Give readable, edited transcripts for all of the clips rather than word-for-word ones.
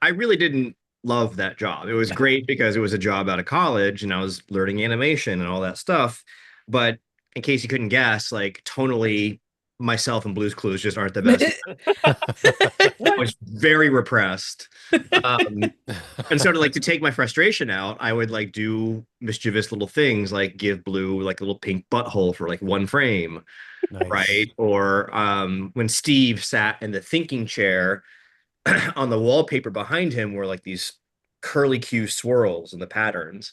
I really didn't love that job. It was great because it was a job out of college and I was learning animation and all that stuff. But in case you couldn't guess, like tonally, myself and Blue's Clues just aren't the best. I was very repressed. Um, and so to take my frustration out, I would like do mischievous little things like give Blue like a little pink butthole for like one frame, Nice. right? Or when Steve sat in the thinking chair, on the wallpaper behind him were like these curly Q swirls and the patterns.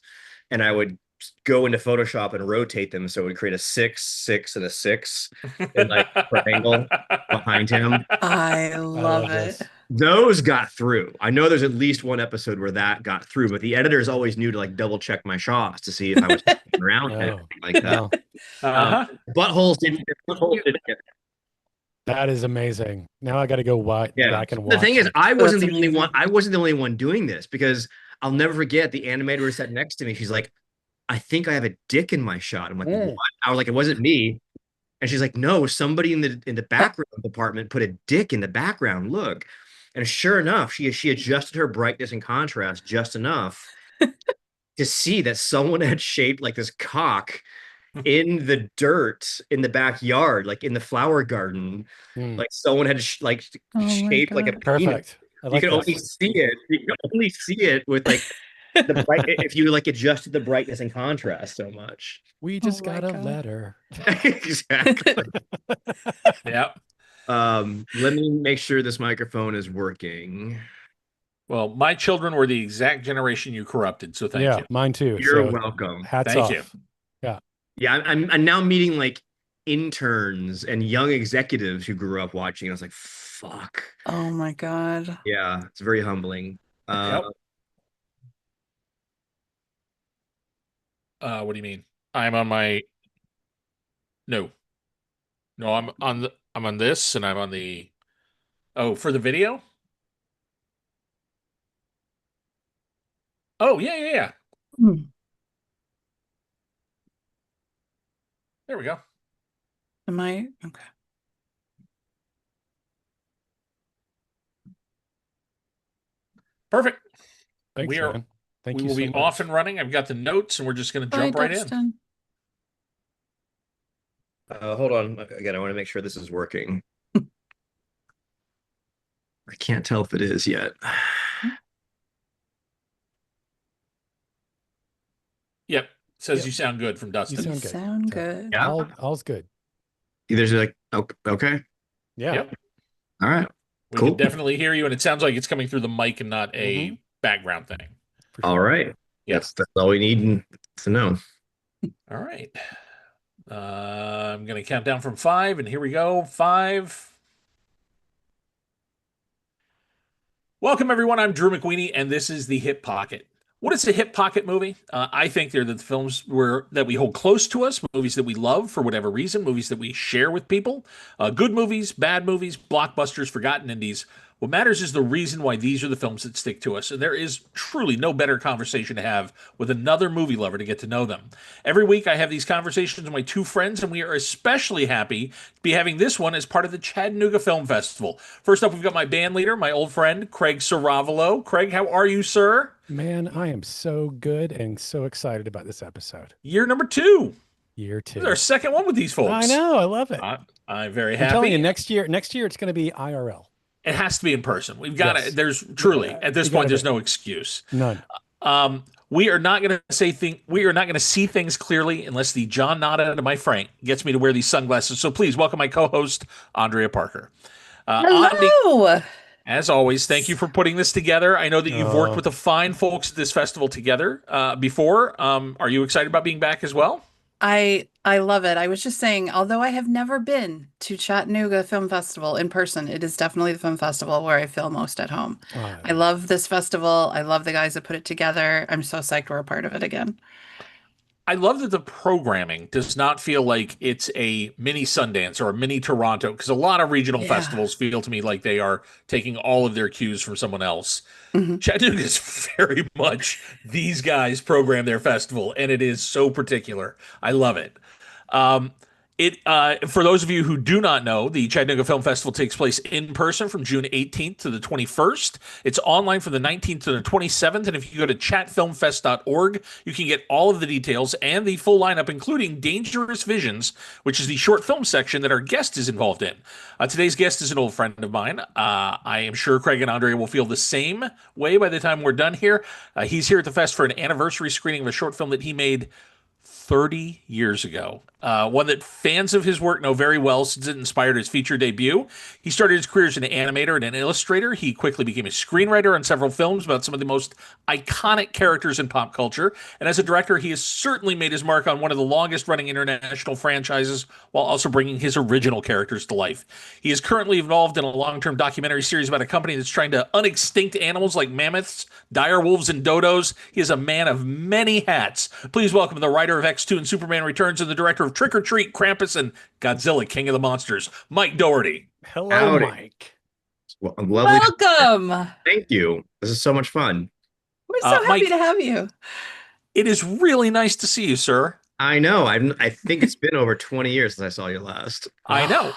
And I would go into Photoshop and rotate them so it would create a 6, 6, and a 6 in like triangle behind him. I I love love it. this. Those got through. I know there's at least one episode where that got through, but the editors always knew to like double check my shots to see if I was around and No, everything like that. no, Uh-huh. Buttholes didn't get. that is amazing. Now I got to go Yeah. back and The watch thing is, it. I wasn't That's the only one. amazing. I wasn't the only one doing this because I'll never forget the animator who sat next to me. She's like, I think I have a dick in my shot. I'm like, what? I was like, it wasn't me. And she's like, no, somebody in the background department put a dick in the background. Look. And sure enough, she adjusted her brightness and contrast just enough to see that someone had shaped like this cock in the dirt in the backyard, like in the flower garden. Mm, Like someone had Oh my shaped like a God. penis. perfect. I You like can only this. see it. You can only see it with like the bright if you like adjusted the brightness and contrast so much. We Oh just my got a God. letter. Exactly. Yep. Let me make sure this microphone is working. Well, my children were the exact generation you corrupted, so thank Yeah, you. mine too. You're So welcome. hats Thank off. you. Yeah. Yeah, I'm now meeting like interns and young executives who grew up watching. I was like, fuck. Oh my God. Yeah, it's very humbling. Uh, Yep. What do you mean? I'm on my no. No, I'm on this and I'm on the oh, for the video? Oh, yeah, yeah, yeah. Hmm. There we go. Am I okay? Perfect. Thanks, We are man. Thank we you will so be much. off and running. I've got the notes and we're just going to Bye, jump right in. Dustin. hold on. Again, I want to make sure this is working. I can't tell if it is yet. Yep. Says Yep. you sound good from You Dustin. sound good. Sound So, good. Yeah. all's good. There's like, okay. Yeah. Yep. All right. We Cool. can definitely hear you, and it sounds like it's coming through the mic and not a background thing. For All sure. right. Yes. That's all we need to know. All right. I'm going to count down from 5, and here we go. 5. Welcome, everyone. I'm Drew McWeeny, and this is the Hip Pocket. What is a hip pocket movie? I think they're the films that we hold close to us, movies that we love for whatever reason, movies that we share with people. Good movies, bad movies, blockbusters, forgotten indies. What matters is the reason why these are the films that stick to us. And there is truly no better conversation to have with another movie lover to get to know them. Every week I have these conversations with my two friends, and we are especially happy to be having this one as part of the Chattanooga Film Festival. First up, we've got my band leader, my old friend, Craig Ceravolo. Craig, how are you, sir? Man, I am so good and so excited about this episode. Year number 2. Year This is 2. our second one with these folks. I know. I love it. I'm very I'm telling you, happy. next year it's going to be IRL. It has to be in person. We've got Yes. to, there's truly, at this You gotta point, there's be. no excuse. None. We are not going to we are not going to see things clearly unless the John Nada to my Frank gets me to wear these sunglasses. So please welcome my co-host, Aundria Parker. Andi, Hello. as always, thank you for putting this together. I know that you've worked Oh. with the fine folks at this festival together before. Are you excited about being back as well? I love it. I was just saying, although I have never been to Chattanooga Film Festival in person, it is definitely the film festival where I feel most at home. I love this festival. I love the guys that put it together. I'm so psyched we're a part of it again. I love that the programming does not feel like it's a mini Sundance or a mini Toronto, because a lot of regional Yeah. festivals feel to me like they are taking all of their cues from someone else. Mhm. Chattanooga is very much these guys program their festival, and it is so particular. I love it. Um, For those of you who do not know, the Chattanooga Film Festival takes place in person from June 18th to the 21st. It's online from the 19th to the 27th. And if you go to chatfilmfest.org, you can get all of the details and the full lineup, including Dangerous Visions, which is the short film section that our guest is involved in. Today's guest is an old friend of mine. I am sure Craig and Andrea will feel the same way by the time we're done here. He's here at the fest for an anniversary screening of a short film that he made 30 years ago. One that fans of his work know very well since it inspired his feature debut. He started his career as an animator and an illustrator. He quickly became a screenwriter on several films about some of the most iconic characters in pop culture. And as a director, he has certainly made his mark on one of the longest running international franchises while also bringing his original characters to life. He is currently involved in a long-term documentary series about a company that's trying to unextinct animals like mammoths, dire wolves, and dodos. He is a man of many hats. Please welcome the writer of X2 and Superman Returns and the director of Trick or Treat, Krampus, and Godzilla, King of the Monsters, Mike Dougherty. Hello, Howdy. Mike. Well, lovely. Welcome. Thank you. This is so much fun. We're so happy Mike, to have you. It is really nice to see you, sir. I know. I think it's been over 20 years since I saw you last. I know.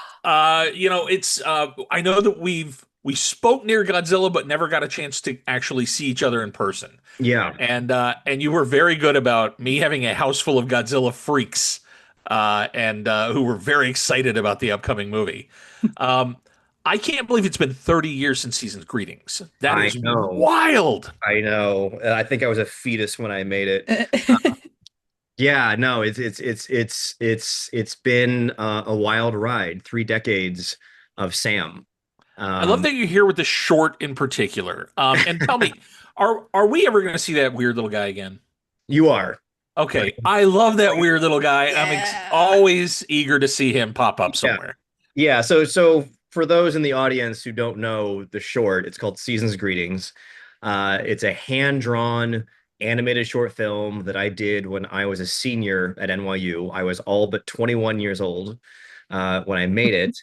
It's I know that we spoke near Godzilla, but never got a chance to actually see each other in person. Yeah. And you were very good about me having a house full of Godzilla freaks, and who were very excited about the upcoming movie. I can't believe it's been 30 years since Season's Greetings. That is wild. I know. I think I was a fetus when I made it. Yeah, no, it's been a wild ride. 3 decades of Sam. I love that you're here with the short in particular. And tell me, are we ever going to see that weird little guy again? You are. Okay, I love that weird little guy. Yeah. I'm always eager to see him pop up somewhere. Yeah. So for those in the audience who don't know the short, it's called Season's Greetings. It's a hand-drawn animated short film that I did when I was a senior at NYU. I was all but 21 years old when I made it.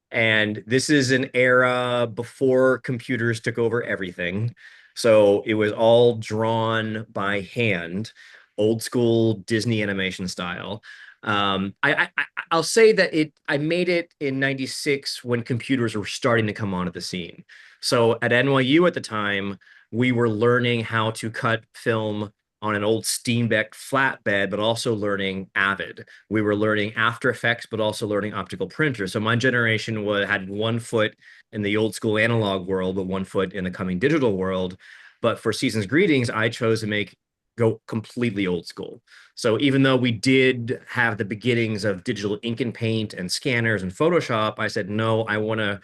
And this is an era before computers took over everything. So it was all drawn by hand, old school Disney animation style. I'll say that I made it in 96 when computers were starting to come onto the scene. So at NYU at the time, we were learning how to cut film on an old Steenbeck flatbed, but also learning Avid. We were learning After Effects, but also learning optical printer. So my generation had one foot in the old school analog world, but one foot in the coming digital world. But for Season's Greetings, I chose to go completely old school. So even though we did have the beginnings of digital ink and paint and scanners and Photoshop, I said, no, I want to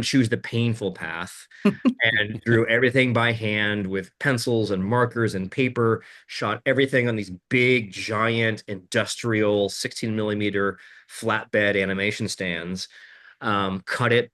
choose the painful path and drew everything by hand with pencils and markers and paper, shot everything on these big, giant, industrial 16 millimeter flatbed animation stands, cut it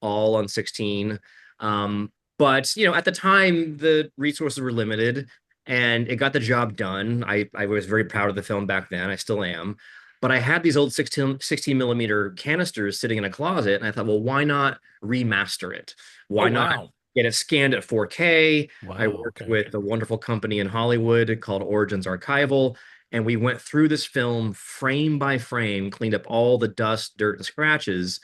all on 16. But, at the time, the resources were limited and it got the job done. I was very proud of the film back then. I still am. But I had these old 16 millimeter canisters sitting in a closet, and I thought, well, why not remaster it? Why not get it scanned at 4K? Wow, I worked with a wonderful company in Hollywood called Origins Archival, and we went through this film frame by frame, cleaned up all the dust, dirt, and scratches.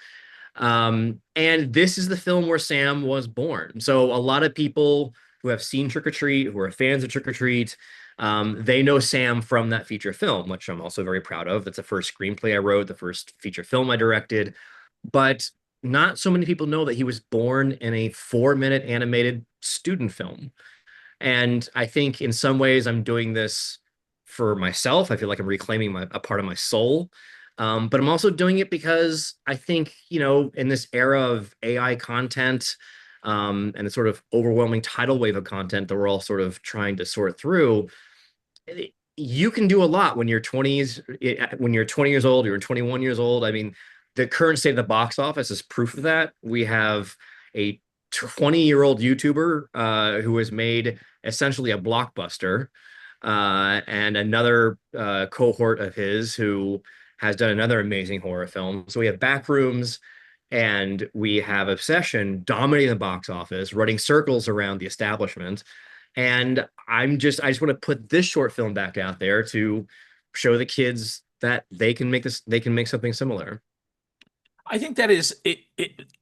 And this is the film where Sam was born. So a lot of people who have seen Trick or Treat, who are fans of Trick or Treat, they know Sam from that feature film, which I'm also very proud of. That's the first screenplay I wrote, the first feature film I directed. But not so many people know that he was born in a 4-minute animated student film. And I think in some ways I'm doing this for myself. I feel like I'm reclaiming a part of my soul. But I'm also doing it because I think, in this era of AI content, and the sort of overwhelming tidal wave of content that we're all sort of trying to sort through, you can do a lot when you're 20s. When you're 20 years old, you're 21 years old. I mean, the current state of the box office is proof of that. We have a 20-year-old YouTuber who has made essentially a blockbuster, and another cohort of his who has done another amazing horror film. So we have Backrooms, and we have Obsession dominating the box office, running circles around the establishment. And I just want to put this short film back out there to show the kids that they can make something similar. I think that is it.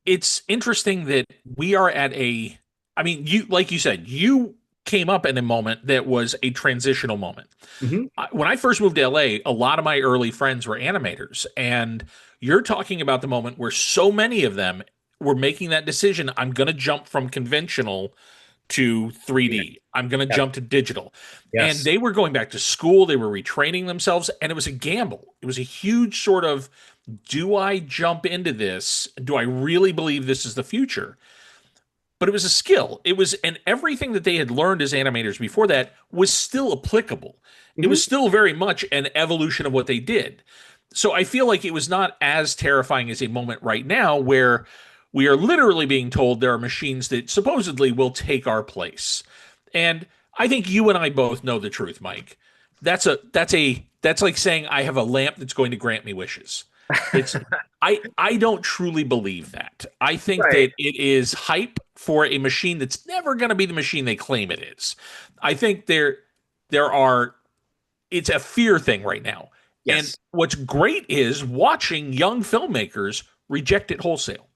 It's interesting that we are at a. I mean, like you said, you came up in a moment that was a transitional moment. Mm-hmm. When I first moved to LA, a lot of my early friends were animators, and you're talking about the moment where so many of them were making that decision. I'm going to jump from conventional to 3D. I'm going to jump to digital. Yes. And they were going back to school. They were retraining themselves, and it was a gamble. It was a huge sort of, do I jump into this? Do I really believe this is the future? But it was a skill. It was, and everything that they had learned as animators before that was still applicable. It was still very much an evolution of what they did. So I feel like it was not as terrifying as a moment right now where we are literally being told there are machines that supposedly will take our place. And I think you and I both know the truth, Mike. That's like saying I have a lamp that's going to grant me wishes. It's I don't truly believe that. I think that it is hype for a machine that's never going to be the machine they claim it is. I think it's a fear thing right now. Yes. And what's great is watching young filmmakers reject it wholesale.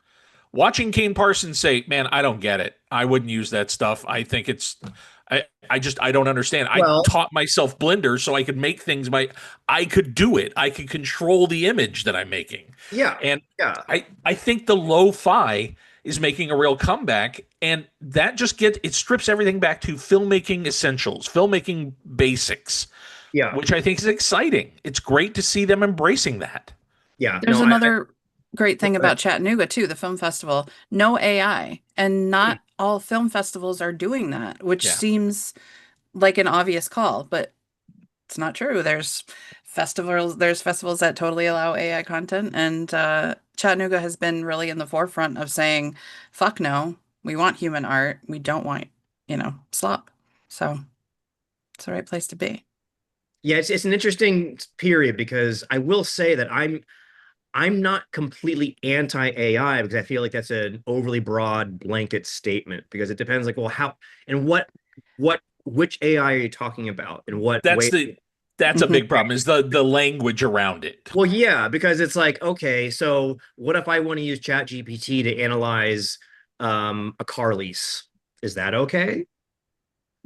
Watching Kane Parsons say, "Man, I don't get it. I wouldn't use that stuff. I think it's I don't understand. I taught myself Blender so I could make things I could do it. I could control the image that I'm making." Yeah. And I think the lo-fi is making a real comeback, and that just it strips everything back to filmmaking essentials, filmmaking basics. Yeah. Which I think is exciting. It's great to see them embracing that. Yeah. There's another great thing about Chattanooga too, the film festival, no AI, and not all film festivals are doing that, which seems like an obvious call, but it's not true. There's festivals that totally allow AI content, and Chattanooga has been really in the forefront of saying, fuck no, we want human art. We don't want, slop. So it's the right place to be. Yeah, it's an interesting period because I will say that I'm not completely anti-AI because I feel like that's an overly broad blanket statement because it depends like, well, how and which AI are you talking about and what that's a big problem is the language around it. Well, yeah, because it's like, okay, so what if I want to use ChatGPT to analyze a car lease? Is that okay?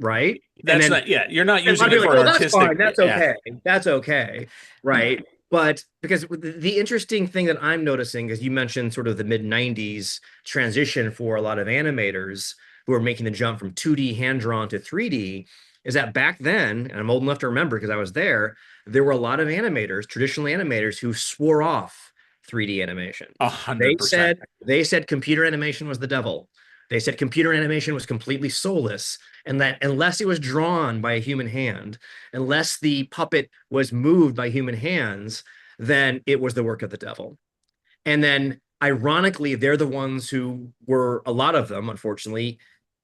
Right? You're not using it for artistic. That's okay. That's okay. Right. But because the interesting thing that I'm noticing, as you mentioned, sort of the mid-90s transition for a lot of animators who are making the jump from 2D hand-drawn to 3D, is that back then, and I'm old enough to remember because I was there were a lot of animators, traditional animators, who swore off 3D animation. 100%. They said computer animation was the devil. They said computer animation was completely soulless, and that unless it was drawn by a human hand, unless the puppet was moved by human hands, then it was the work of the devil. And then, ironically, they're the ones who were, a lot of them, unfortunately,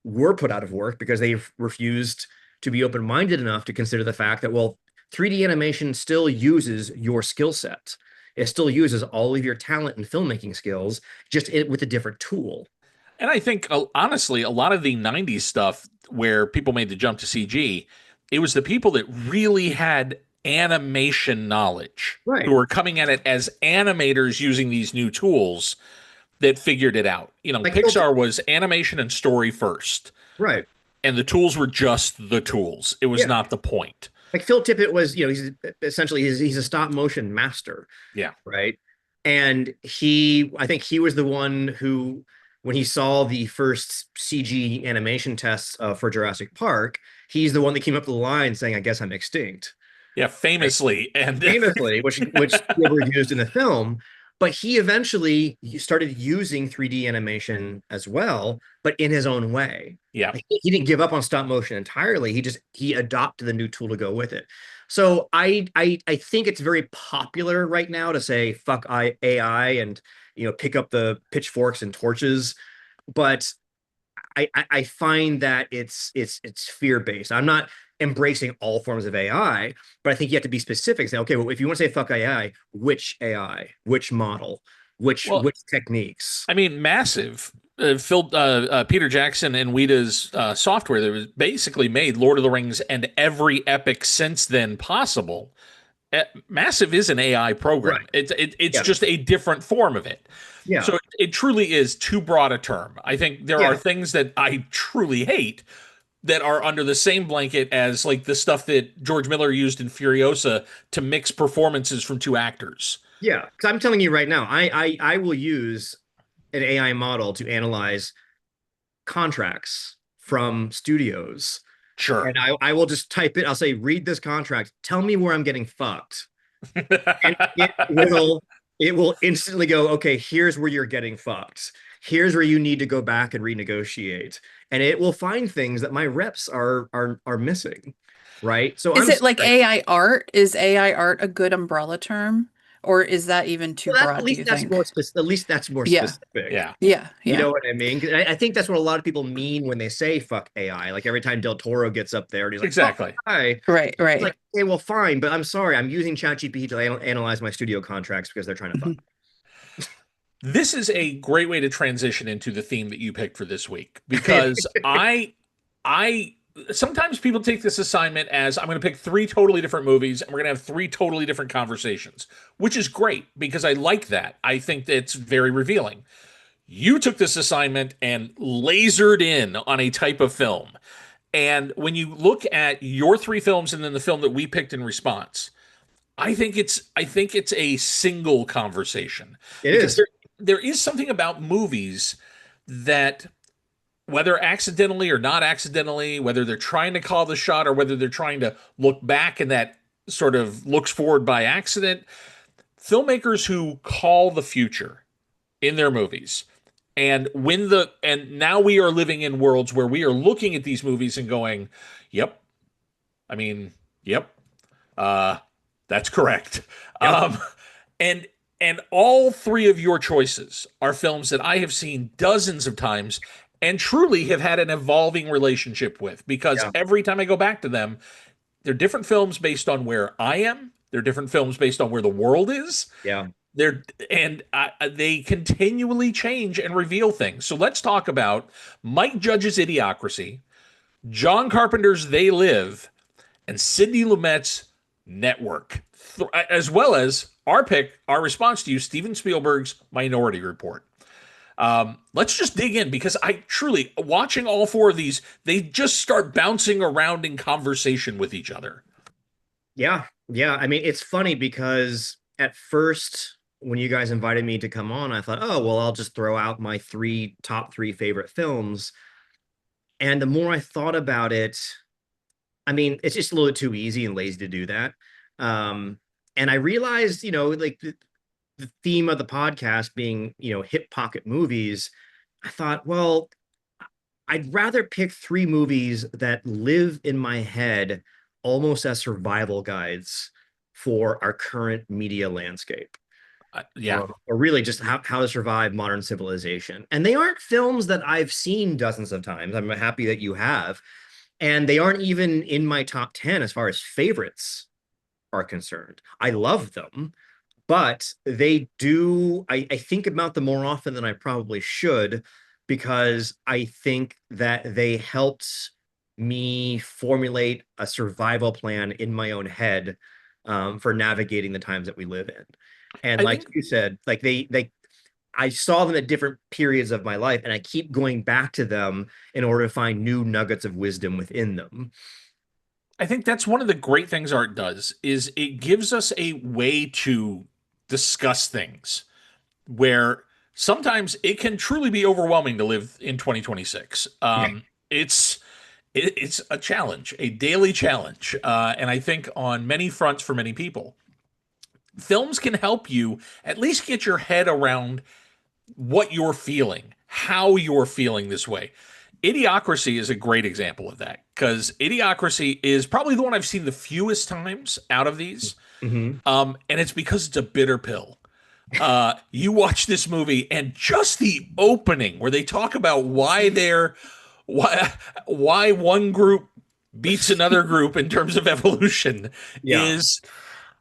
were put out of work because they refused to be open-minded enough to consider the fact that, well, 3D animation still uses your skill set. It still uses all of your talent and filmmaking skills, just with a different tool. And I think, honestly, a lot of the 90s stuff where people made the jump to CG, it was the people that really had animation knowledge, who were coming at it as animators using these new tools that figured it out. Like Pixar was animation and story first. Right. And the tools were just the tools. It was not the point. Like Phil Tippett was, he's essentially, he's a stop motion master. Yeah. Right. And I think he was the one who, when he saw the first CG animation tests for Jurassic Park, he's the one that came up to the line saying, "I guess I'm extinct." Yeah, famously. And famously, which Spielberg used in the film. But he eventually started using 3D animation as well, but in his own way. Yeah. He didn't give up on stop motion entirely. He adopted the new tool to go with it. So I think it's very popular right now to say fuck AI and pick up the pitchforks and torches, but I find that it's fear-based. I'm not embracing all forms of AI, but I think you have to be specific. Say, okay, well, if you want to say fuck AI, which model, which techniques? I mean, massive. Peter Jackson and Weta's software that was basically made Lord of the Rings and every epic since then possible. Massive is an AI program. Right. It's just a different form of it. Yeah. So it truly is too broad a term. I think there are things that I truly hate that are under the same blanket as like the stuff that George Miller used in Furiosa to mix performances from two actors. Yeah, because I'm telling you right now, I will use an AI model to analyze contracts from studios. Sure. And I will just type it. I'll say, read this contract. Tell me where I'm getting fucked. And it will instantly go, okay, here's where you're getting fucked. Here's where you need to go back and renegotiate. And it will find things that my reps are missing. Right. So is it like AI art? Is AI art a good umbrella term? Or is that even too broad, do you think? At least that's more specific. Yeah. You know what I mean? I think that's what a lot of people mean when they say fuck AI. Like every time Del Toro gets up there and he's like, exactly. Right. It's like, okay, well, fine. But I'm sorry. I'm using ChatGPT to analyze my studio contracts because they're trying to fuck. This is a great way to transition into the theme that you picked for this week, because I sometimes people take this assignment as I'm going to pick 3 totally different movies and we're going to have 3 totally different conversations, which is great because I like that. I think that's very revealing. You took this assignment and lasered in on a type of film. And when you look at your 3 films and then the film that we picked in response, I think it's a single conversation. Because there is something about movies that, whether accidentally or not accidentally, whether they're trying to call the shot or whether they're trying to look back and that sort of looks forward by accident, filmmakers who call the future in their movies. And now we are living in worlds where we are looking at these movies and going, yep. That's correct. Yep. And all 3 of your choices are films that I have seen dozens of times and truly have had an evolving relationship with, because every time I go back to them, they're different films based on where I am. They're different films based on where the world is. Yeah. They continually change and reveal things. So let's talk about Mike Judge's Idiocracy, John Carpenter's They Live, and Sidney Lumet's Network, as well as our response to you, Steven Spielberg's Minority Report. Let's just dig in, because I truly, watching all 4 of these, they just start bouncing around in conversation with each other. Yeah. I mean, it's funny because at first, when you guys invited me to come on, I thought, oh, well, I'll just throw out my top 3 favorite films. And the more I thought about it, I mean, it's just a little too easy and lazy to do that. And I realized, like the theme of the podcast being, hip pocket movies, I thought, well, I'd rather pick 3 movies that live in my head almost as survival guides for our current media landscape. Or really just how to survive modern civilization. And they aren't films that I've seen dozens of times. I'm happy that you have. And they aren't even in my top 10 as far as favorites are concerned. I love them, but they do, I think about them more often than I probably should, because I think that they helped me formulate a survival plan in my own head for navigating the times that we live in. And like you said, like I saw them at different periods of my life, and I keep going back to them in order to find new nuggets of wisdom within them. I think that's one of the great things art does, is it gives us a way to discuss things where sometimes it can truly be overwhelming to live in 2026. It's a challenge, a daily challenge. And I think on many fronts for many people, films can help you at least get your head around what you're feeling, how you're feeling this way. Idiocracy is a great example of that, because Idiocracy is probably the one I've seen the fewest times out of these. Mm-hmm. And it's because it's a bitter pill. You watch this movie and just the opening where they talk about why one group beats another group in terms of evolution is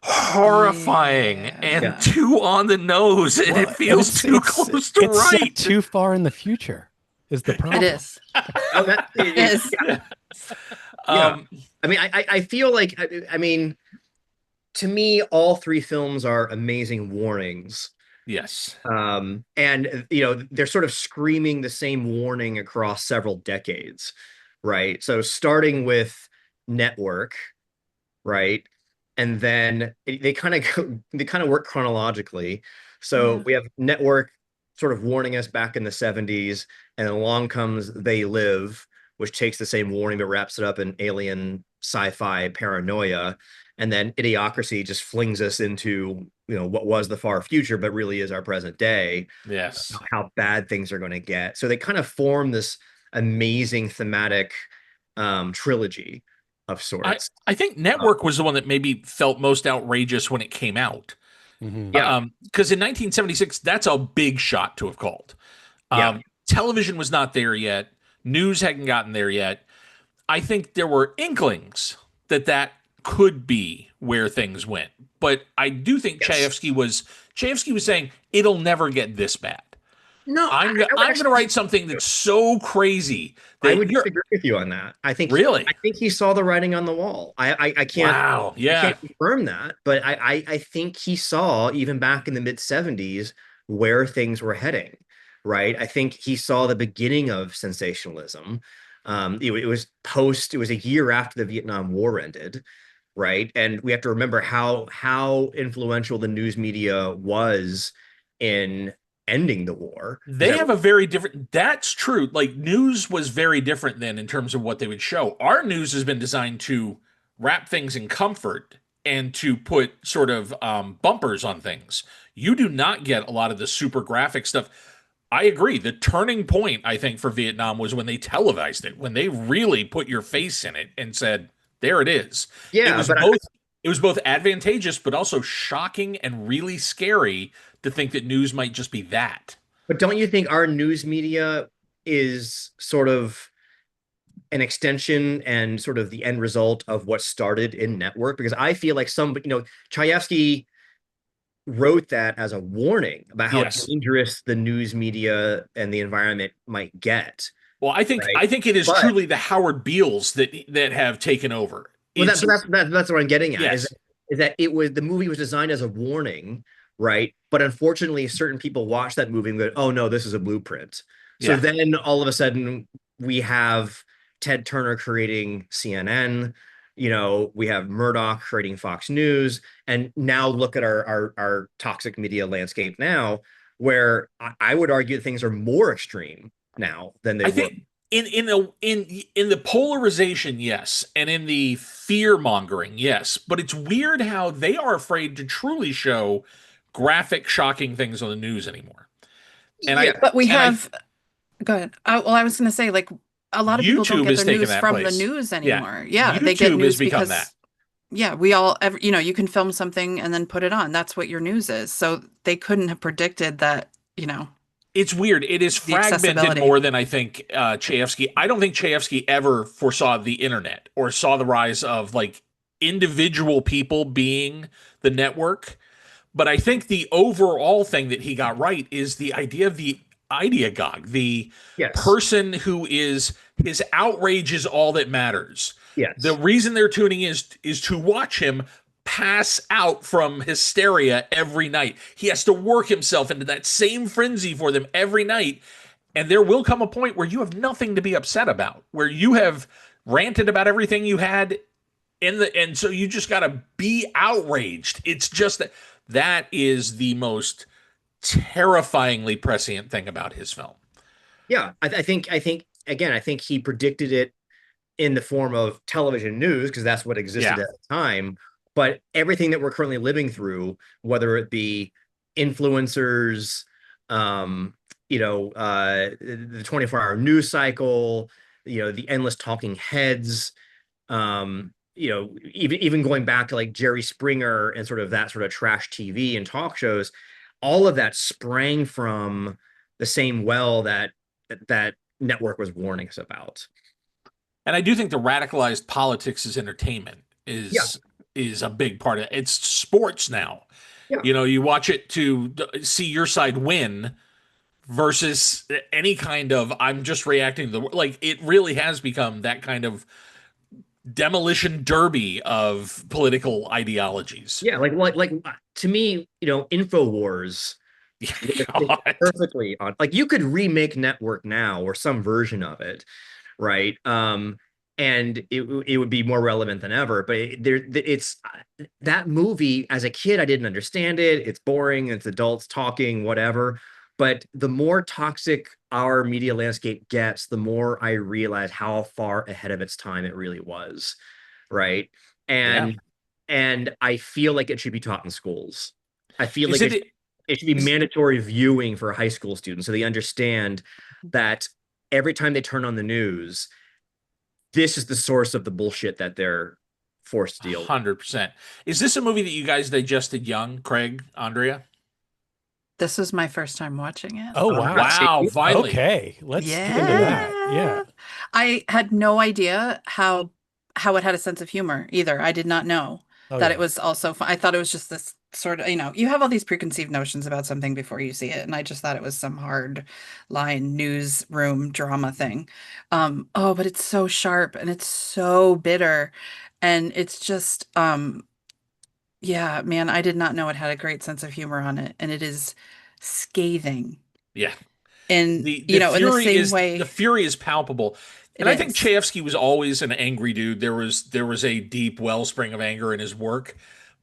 horrifying and too on the nose, and it feels too close to right. Set too far in the future is the problem. It is. It is. I mean, I feel like, I mean, to me, all three films are amazing warnings. Yes. And they're sort of screaming the same warning across several decades, right? So starting with Network, right? And then they kind of work chronologically. So we have Network sort of warning us back in the 70s, and then along comes They Live, which takes the same warning but wraps it up in alien sci-fi paranoia. And then Idiocracy just flings us into, what was the far future, but really is our present day. Yes. How bad things are going to get. So they kind of form this amazing thematic trilogy of sorts. I think Network was the one that maybe felt most outrageous when it came out. Yeah. Because in 1976, that's a big shot to have called. Yeah. Television was not there yet. News hadn't gotten there yet. I think there were inklings that could be where things went. But I do think Chayefsky was saying it'll never get this bad. No, I'm going to write something that's so crazy that I would disagree with you on that. I think really, I think he saw the writing on the wall. I can't. Wow, yeah, I can't confirm that, but I think he saw even back in the mid 70s where things were heading. Right. I think he saw the beginning of sensationalism. It was a year after the Vietnam War ended. Right. And we have to remember how influential the news media was in ending the war. They have a very different, that's true. Like news was very different then in terms of what they would show. Our news has been designed to wrap things in comfort and to put sort of bumpers on things. You do not get a lot of the super graphic stuff. I agree. The turning point, I think, for Vietnam was when they televised it, when they really put your face in it and said, there it is. Yeah, it was both advantageous, but also shocking and really scary to think that news might just be that. But don't you think our news media is sort of an extension and sort of the end result of what started in Network? Because I feel like Chayefsky wrote that as a warning about how dangerous the news media and the environment might get. Well, I think it is truly the Howard Beals that have taken over. Well, that's what I'm getting at. Yes. Is that the movie was designed as a warning, right? But unfortunately, certain people watch that movie and go, "Oh no, this is a blueprint." So then all of a sudden we have Ted Turner creating CNN. We have Murdoch creating Fox News, and now look at our toxic media landscape now, where I would argue things are more extreme now than they were. In the polarization, yes, and in the fear mongering, yes, but it's weird how they are afraid to truly show graphic, shocking things on the news anymore. And but we have. Go ahead. I was going to say, like, a lot of people don't get their news from the news anymore. Yeah, they get news because that. Yeah, we all, you can film something and then put it on. That's what your news is. So they couldn't have predicted that. It's weird. It is fragmented more than I think Chayefsky. I don't think Chayefsky ever foresaw the internet or saw the rise of like individual people being the network. But I think the overall thing that he got right is the idea of the ideagogue, the person who his outrage is all that matters. Yes. The reason they're tuning is to watch him pass out from hysteria every night. He has to work himself into that same frenzy for them every night. And there will come a point where you have nothing to be upset about, where you have ranted about everything you had and so you just got to be outraged. It's just that is the most terrifyingly prescient thing about his film. Yeah, I think he predicted it in the form of television news because that's what existed at the time. But everything that we're currently living through, whether it be influencers, the 24-hour news cycle, the endless talking heads, even going back to like Jerry Springer and sort of that sort of trash TV and talk shows, all of that sprang from the same well that Network was warning us about. And I do think the radicalized politics as entertainment is a big part of it. It's sports now. Yeah. You watch it to see your side win versus any kind of I'm just reacting to the like it really has become that kind of demolition derby of political ideologies. Yeah, like to me, InfoWars perfectly on. Like you could remake Network now or some version of it, right? And it would be more relevant than ever. But it's that movie as a kid, I didn't understand it. It's boring. It's adults talking, whatever. But the more toxic our media landscape gets, the more I realize how far ahead of its time it really was, right? And and I feel like it should be taught in schools. I feel like it should be mandatory viewing for high school students so they understand that every time they turn on the news, this is the source of the bullshit that they're forced to deal with. 100%. Is this a movie that you guys digested young, Craig, Aundria? This was my first time watching it. Oh, wow. Wow, finally. Okay, let's get into that. Yeah. I had no idea how it had a sense of humor either. I did not know that it was also fun. I thought it was just this sort of, you have all these preconceived notions about something before you see it, and I just thought it was some hard line newsroom drama thing. But it's so sharp and it's so bitter, and it's just yeah, man, I did not know it had a great sense of humor on it, and it is scathing. Yeah. And the in the same is, way, the fury is palpable. And I think Chayefsky was always an angry dude. There was a deep wellspring of anger in his work,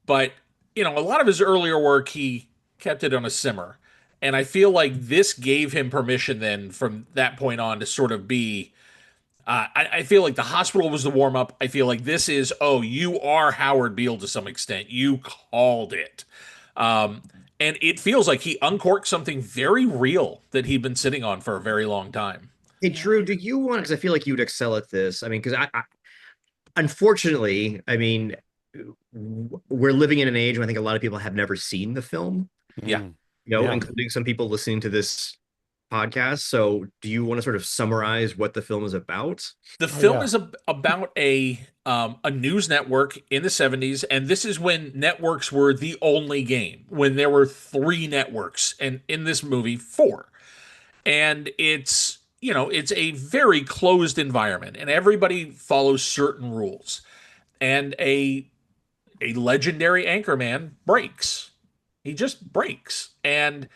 but a lot of his earlier work he kept it on a simmer. And I feel like this gave him permission then from that point on to sort of be I feel like The Hospital was the warm-up. I feel like this is, you are Howard Beale to some extent. You called it. And it feels like he uncorked something very real that he'd been sitting on for a very long time. Hey, Drew, do you want, because I feel like you would excel at this. I mean, because I unfortunately, I mean, we're living in an age where I think a lot of people have never seen the film. Yeah. Including some people listening to this podcast. So do you want to sort of summarize what the film is about? The film is about a news network in the 70s, and this is when networks were the only game, when there were 3 networks, and in this movie 4. And it's a very closed environment, and everybody follows certain rules. And a legendary anchorman breaks. He just breaks. And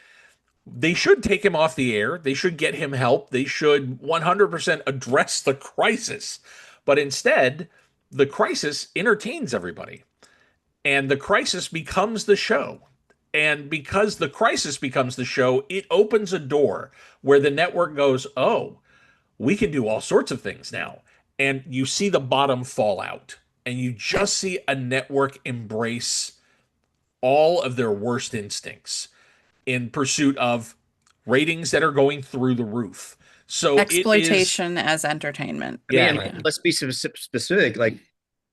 they should take him off the air. They should get him help. They should 100% address the crisis. But instead, the crisis entertains everybody. And the crisis becomes the show. And because the crisis becomes the show, it opens a door where the network goes, we can do all sorts of things now. And you see the bottom fall out. And you just see a network embrace all of their worst instincts in pursuit of ratings that are going through the roof. So exploitation as entertainment. Let's be specific. Like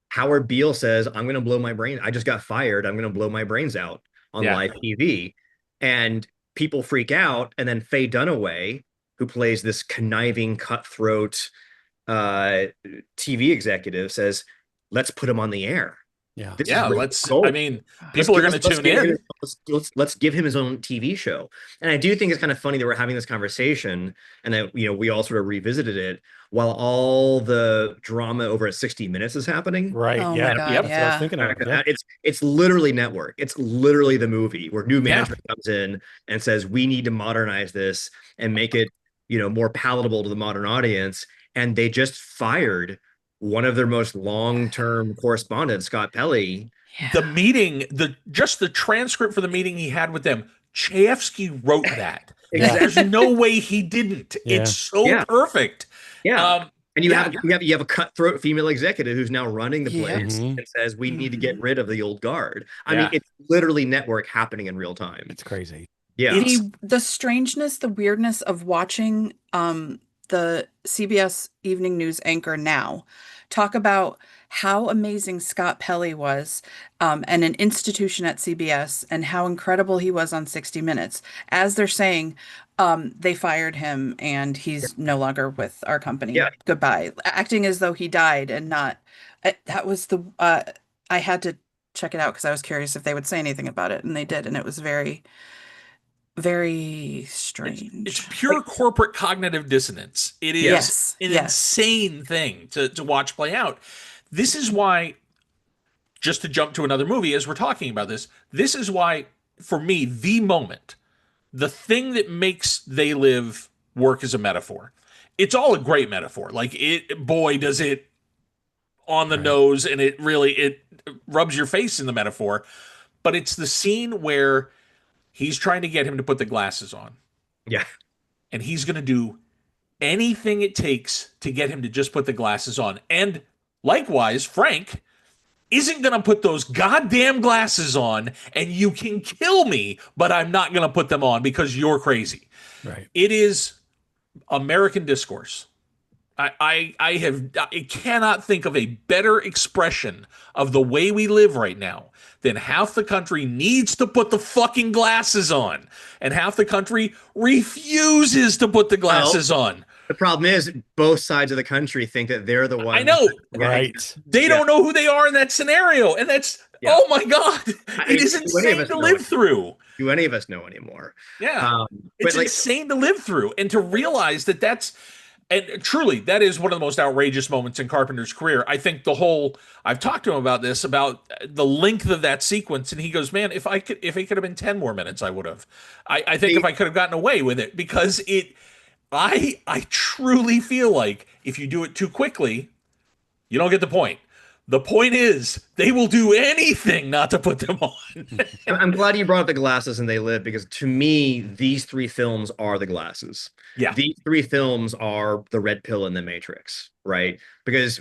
Howard Beale says, I'm going to blow my brain. I just got fired. I'm going to blow my brains out on live TV. And people freak out. And then Faye Dunaway, who plays this conniving, cutthroat TV executive, says, let's put him on the air. Yeah. I mean, people are going to tune in. Let's give him his own TV show. And I do think it's kind of funny that we're having this conversation and that, we all sort of revisited it while all the drama over at 60 Minutes is happening. Right. Oh yeah. God, That's what I was thinking of. Yeah. It's literally Network. It's literally the movie where new management comes in and says, we need to modernize this and make it, more palatable to the modern audience. And they just fired one of their most long-term correspondents, Scott Pelley. The meeting, the transcript for the meeting he had with them, Chayefsky wrote that. There's no way he didn't. It's so perfect. Yeah. And you have a cutthroat female executive who's now running the place and says, we need to get rid of the old guard. I mean, it's literally Network happening in real time. It's crazy. Yeah. The strangeness, the weirdness of watching the CBS Evening News anchor now talk about how amazing Scott Pelley was and an institution at CBS and how incredible he was on 60 Minutes. As they're saying, they fired him and he's no longer with our company. Yeah. Goodbye. Acting as though he died and not. That was the. I had to check it out because I was curious if they would say anything about it, and they did, and it was very, very strange. It's pure corporate cognitive dissonance. It is an insane thing to watch play out. This is why, just to jump to another movie as we're talking about this is why, for me, the thing that makes They Live work as a metaphor. It's all a great metaphor. Like, boy, does it on the nose, and it rubs your face in the metaphor. But it's the scene where he's trying to get him to put the glasses on. Yeah. And he's going to do anything it takes to get him to just put the glasses on. And likewise, Frank isn't going to put those goddamn glasses on, and you can kill me, but I'm not going to put them on because you're crazy. Right. It is American discourse. I cannot think of a better expression of the way we live right now than half the country needs to put the fucking glasses on, and half the country refuses to put the glasses on. The problem is both sides of the country think that they're the ones. I know. Right. They don't know who they are in that scenario. And that's, oh my God, it is insane to live through. Do any of us know anymore? Yeah. It's insane to live through, and to realize that and truly, that is one of the most outrageous moments in Carpenter's career. I think I've talked to him about this, about the length of that sequence, and he goes, man, if it could have been 10 more minutes, I would have. I think if I could have gotten away with it, because I truly feel like if you do it too quickly, you don't get the point. The point is, they will do anything not to put them on. I'm glad you brought up the glasses and They Live, because to me, these three films are the glasses. Yeah. These three films are the red pill and the Matrix, right? Because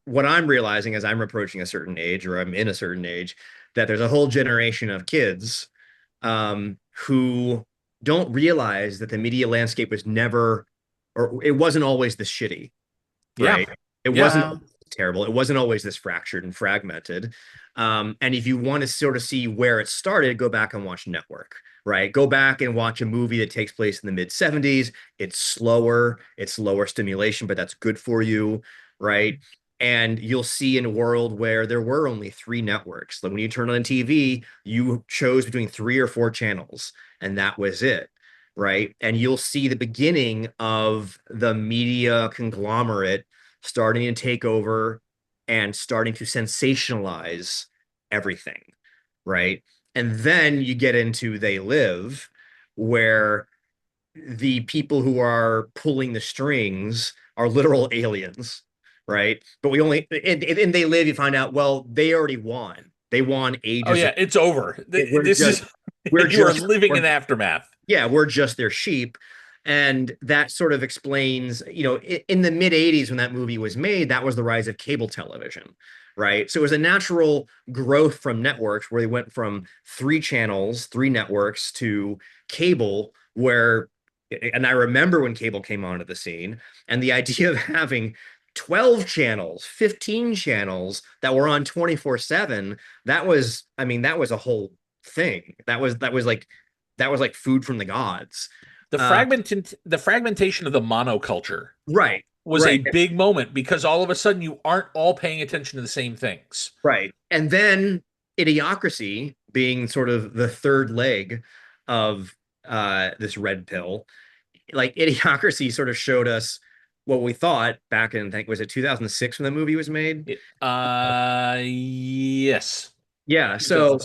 what I'm realizing as I'm approaching a certain age, or I'm in a certain age, that there's a whole generation of kids who don't realize that the media landscape was never, or it wasn't always this shitty, right? It wasn't terrible. It wasn't always this fractured and fragmented. And if you want to sort of see where it started, go back and watch Network, right? Go back and watch a movie that takes place in the mid 70s. It's lower stimulation, but that's good for you, right? And you'll see in a world where there were only 3 networks. Like when you turn on TV, you chose between 3 or 4 channels, and that was it, right? And you'll see the beginning of the media conglomerate starting to take over and starting to sensationalize everything, right? And then you get into They Live, where the people who are pulling the strings are literal aliens, right? But we only, in They Live, you find out, well, they already won. They won ages. Oh yeah, it's over. We're living in aftermath. Yeah, we're just their sheep. And that sort of explains, in the mid 80s when that movie was made, that was the rise of cable television, right? So it was a natural growth from networks where they went from 3 channels, 3 networks to cable, and I remember when cable came onto the scene, and the idea of having 12 channels, 15 channels that were on 24/7, that was a whole thing. That was like food from the gods. The fragmentation of the monoculture, right, was a big moment, because all of a sudden you aren't all paying attention to the same things. Right. And then Idiocracy, being sort of the third leg of this red pill, like Idiocracy sort of showed us what we thought back in, I think, was it 2006 when the movie was made? Yes. Yeah. So,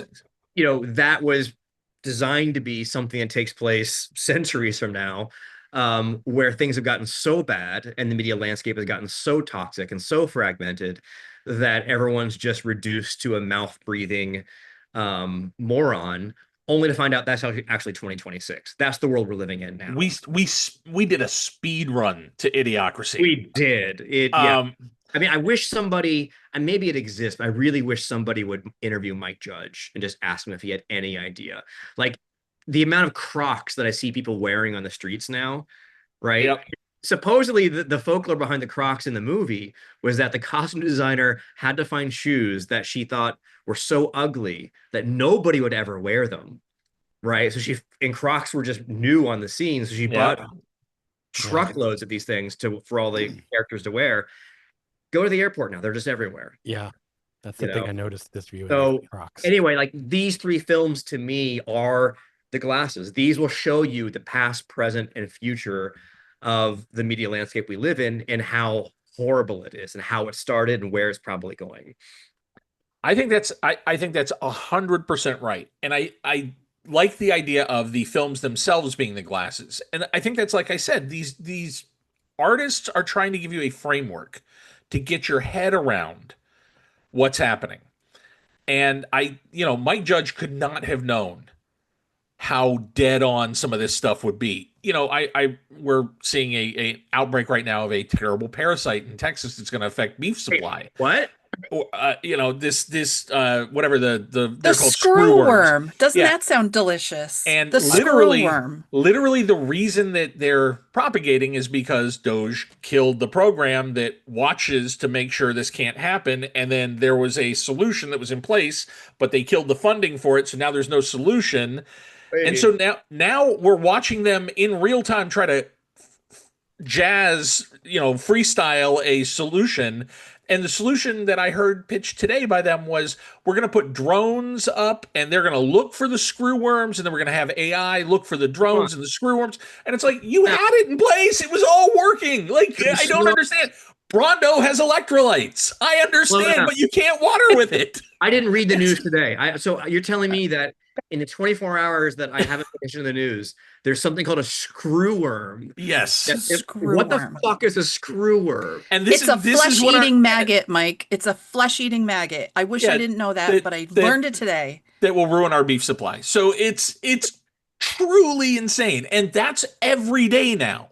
that was designed to be something that takes place centuries from now, where things have gotten so bad and the media landscape has gotten so toxic and so fragmented that everyone's just reduced to a mouth-breathing moron, only to find out that's actually 2026. That's the world we're living in now. We did a speed run to Idiocracy. We did. I mean, I wish somebody, and maybe it exists, but I really wish somebody would interview Mike Judge and just ask him if he had any idea. Like the amount of Crocs that I see people wearing on the streets now, right? Yep. Supposedly the folklore behind the Crocs in the movie was that the costume designer had to find shoes that she thought were so ugly that nobody would ever wear them, right? So Crocs were just new on the scene, so she bought truckloads of these things for all the characters to wear. Go to the airport now. They're just everywhere. Yeah. That's the thing I noticed this view. So anyway, like these 3 films to me are the glasses. These will show you the past, present, and future of the media landscape we live in, and how horrible it is and how it started and where it's probably going. I think that's 100% right. And I like the idea of the films themselves being the glasses. And I think that's, like I said, these artists are trying to give you a framework to get your head around what's happening. And Mike Judge could not have known how dead on some of this stuff would be. We're seeing a outbreak right now of a terrible parasite in Texas that's going to affect beef supply. What? This whatever they're called screwworm. Doesn't that sound delicious? And the literally the reason that they're propagating is because Doge killed the program that watches to make sure this can't happen, and then there was a solution that was in place, but they killed the funding for it, so now there's no solution. And so now we're watching them in real time try to freestyle a solution. And the solution that I heard pitched today by them was, we're going to put drones up and they're going to look for the screw worms, and then we're going to have AI look for the drones and the screw worms. And it's like, you had it in place. It was all working. Like, I don't understand. Brondo has electrolytes. I understand, but you can't water with it. I didn't read the news today. So you're telling me that in the 24 hours that I haven't finished in the news, there's something called a screw worm. Yes. What the fuck is a screw worm? And it's a flesh-eating maggot, Mike. It's a flesh-eating maggot. I wish I didn't know that, but I learned it today. That will ruin our beef supply. So it's truly insane. And that's every day now.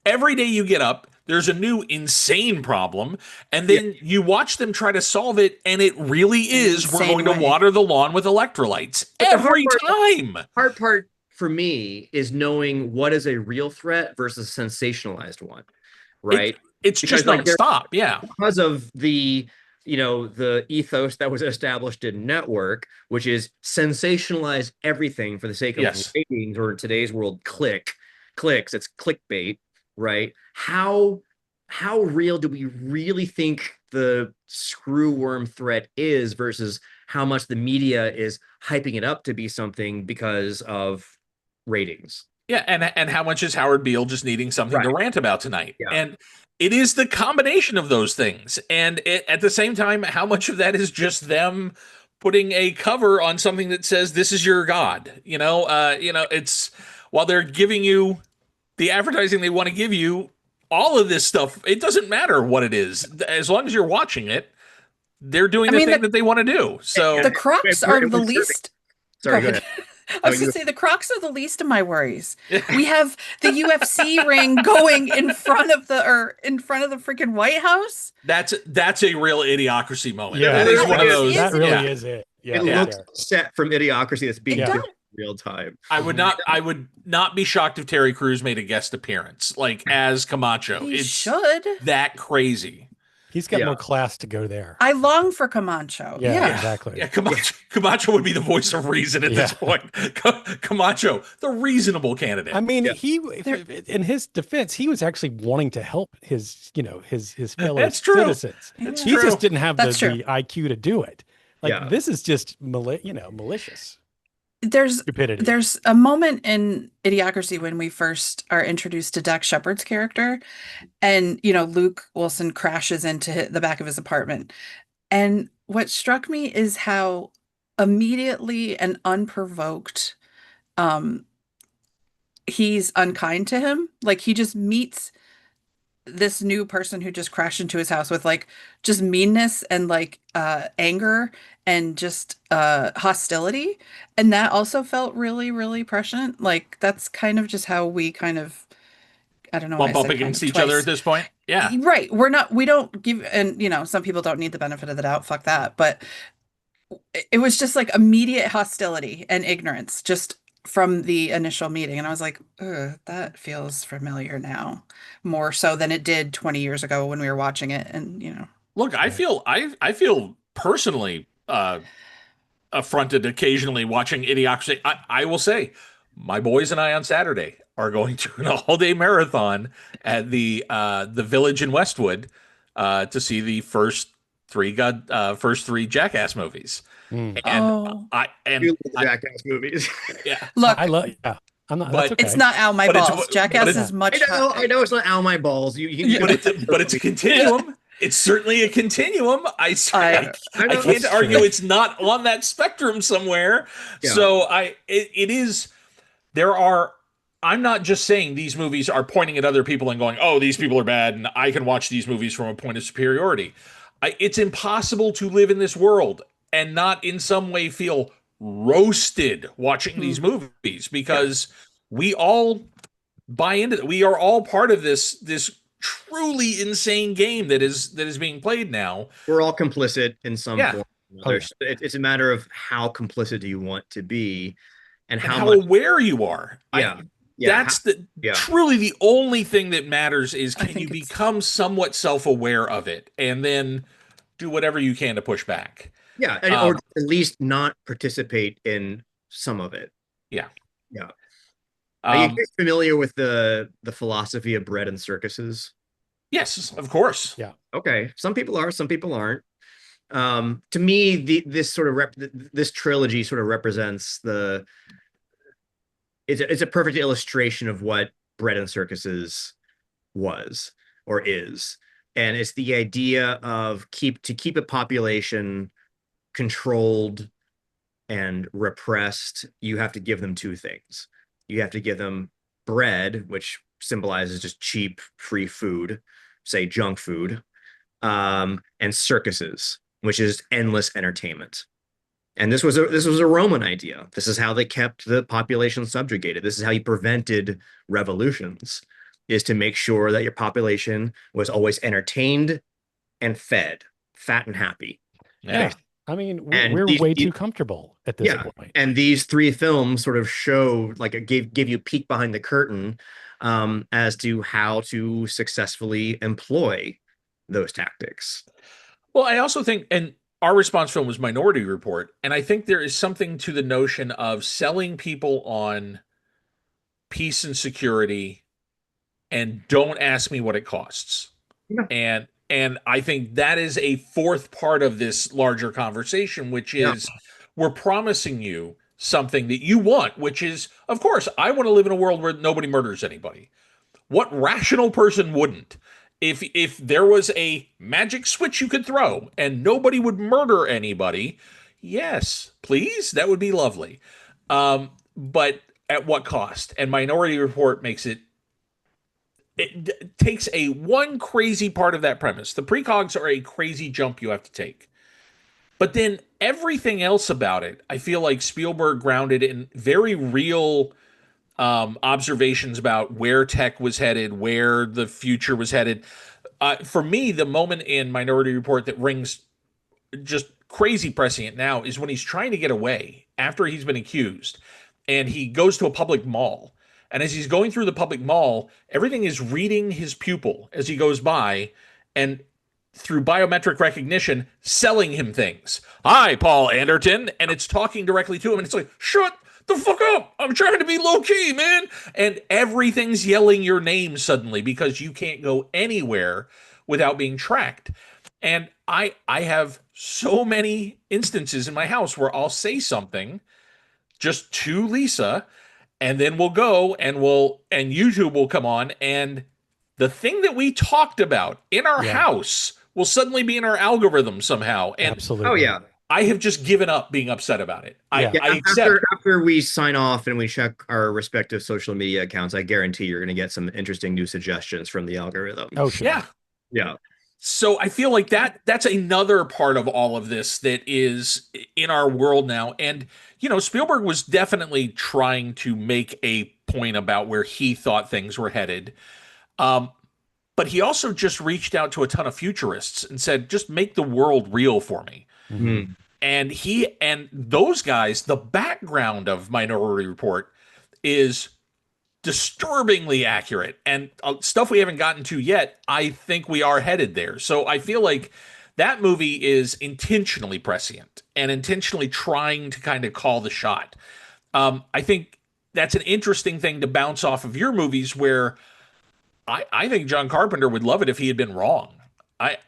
Every day you get up, there's a new insane problem, and then you watch them try to solve it, and it really is, we're going to water the lawn with electrolytes every time. The hard part for me is knowing what is a real threat versus a sensationalized one, right? It's just nonstop, because of the ethos that was established in Network, which is sensationalize everything for the sake of ratings, or in today's world, clicks. It's clickbait. Right? How real do we really think the screwworm threat is versus how much the media is hyping it up to be something because of ratings? Yeah, and how much is Howard Beale just needing something to rant about tonight? Yeah. And it is the combination of those things. And at the same time, how much of that is just them putting a cover on something that says, this is your God? It's, while they're giving you the advertising they want to give you, all of this stuff, it doesn't matter what it is. As long as you're watching it, they're doing the thing that they want to do. So the Crocs are the least. Sorry, go ahead. I was going to say, the Crocs are the least of my worries. We have the UFC ring going in front of the freaking White House. That's a real Idiocracy moment. Yeah, that is one of those. That really is it. Yeah, it looks set from Idiocracy that's being done real time. I would not be shocked if Terry Crews made a guest appearance, like as Camacho. He should. That crazy. He's got more class to go there. I long for Camacho. Yeah, exactly. Yeah, Camacho would be the voice of reason at this point. Camacho, the reasonable candidate. I mean, he, in his defense, he was actually wanting to help his fellow citizens. He just didn't have the IQ to do it. This is just malicious. There's stupidity. There's a moment in Idiocracy when we first are introduced to Dax Shepard's character, and Luke Wilson crashes into the back of his apartment. And what struck me is how immediately and unprovoked he's unkind to him. Like, he just meets this new person who just crashed into his house with just meanness and anger and just hostility, and that also felt really, really prescient. That's kind of just how we I don't know, bump up against each other at this point. Yeah, right. We don't give, and some people don't need the benefit of the doubt, fuck that, but it was just immediate hostility and ignorance just from the initial meeting, and I was like, ugh, that feels familiar now, more so than it did 20 years ago when we were watching it. And look, I feel personally affronted occasionally watching Idiocracy. I will say, my boys and I on Saturday are going to an all-day marathon at the Village in Westwood to see the first three Jackass movies. Jackass movies. Yeah, look, I love. Yeah, I'm not. But that's okay. It's not Ow My Balls. Jackass is much. I know it's not Ow My Balls. But it's a continuum. It's certainly a continuum. I can't argue it's not on that spectrum somewhere. Yeah. So it is. There are. I'm not just saying these movies are pointing at other people and going, "Oh, these people are bad," and I can watch these movies from a point of superiority. It's impossible to live in this world and not in some way feel roasted watching these movies, because we all buy into it. We are all part of this truly insane game that is being played now. We're all complicit in some form. It's a matter of how complicit do you want to be, and how aware you are. That's truly the only thing that matters is, can you become somewhat self-aware of it and then do whatever you can to push back. Yeah, or at least not participate in some of it. Yeah. Yeah. Are you familiar with the philosophy of bread and circuses? Yes, of course. Yeah. Okay. Some people are, some people aren't. To me, this trilogy sort of represents it's a perfect illustration of what bread and circuses was or is. And it's the idea of to keep a population controlled and repressed, you have to give them two things. You have to give them bread, which symbolizes just cheap, free food, say junk food, and circuses, which is endless entertainment. And this was a Roman idea. This is how they kept the population subjugated. This is how you prevented revolutions, is to make sure that your population was always entertained and fed, fat and happy. Yeah. I mean, we're way too comfortable at this point. And these three films sort of show, give you a peek behind the curtain as to how to successfully employ those tactics. Well, I also think, and our response film was Minority Report, and I think there is something to the notion of selling people on peace and security and don't ask me what it costs. Yeah. And I think that is a fourth part of this larger conversation, which is we're promising you something that you want, which is, of course, I want to live in a world where nobody murders anybody. What rational person wouldn't? If there was a magic switch you could throw and nobody would murder anybody, yes, please, that would be lovely. But at what cost? And Minority Report makes it takes one crazy part of that premise. The precogs are a crazy jump you have to take. But then everything else about it, I feel like Spielberg grounded in very real observations about where tech was headed, where the future was headed. For me, the moment in Minority Report that rings just crazy prescient now is when he's trying to get away after he's been accused, and he goes to a public mall. And as he's going through the public mall, everything is reading his pupil as he goes by, and through biometric recognition, selling him things. Hi, Paul Anderton. And it's talking directly to him. And it's like, shut the fuck up. I'm trying to be low key, man. And everything's yelling your name suddenly because you can't go anywhere without being tracked. And I have so many instances in my house where I'll say something just to Lisa, and then we'll go and YouTube will come on, and the thing that we talked about in our house will suddenly be in our algorithm somehow. And absolutely. Oh yeah. I have just given up being upset about it. I accept. After we sign off and we check our respective social media accounts, I guarantee you're going to get some interesting new suggestions from the algorithm. Oh, sure. Yeah. Yeah. So I feel like that's another part of all of this that is in our world now. And, Spielberg was definitely trying to make a point about where he thought things were headed. But he also just reached out to a ton of futurists and said, just make the world real for me. Mm-hmm. And those guys, the background of Minority Report is disturbingly accurate, and stuff we haven't gotten to yet. I think we are headed there. So I feel like that movie is intentionally prescient and intentionally trying to kind of call the shot. I think that's an interesting thing to bounce off of your movies, where I think John Carpenter would love it if he had been wrong.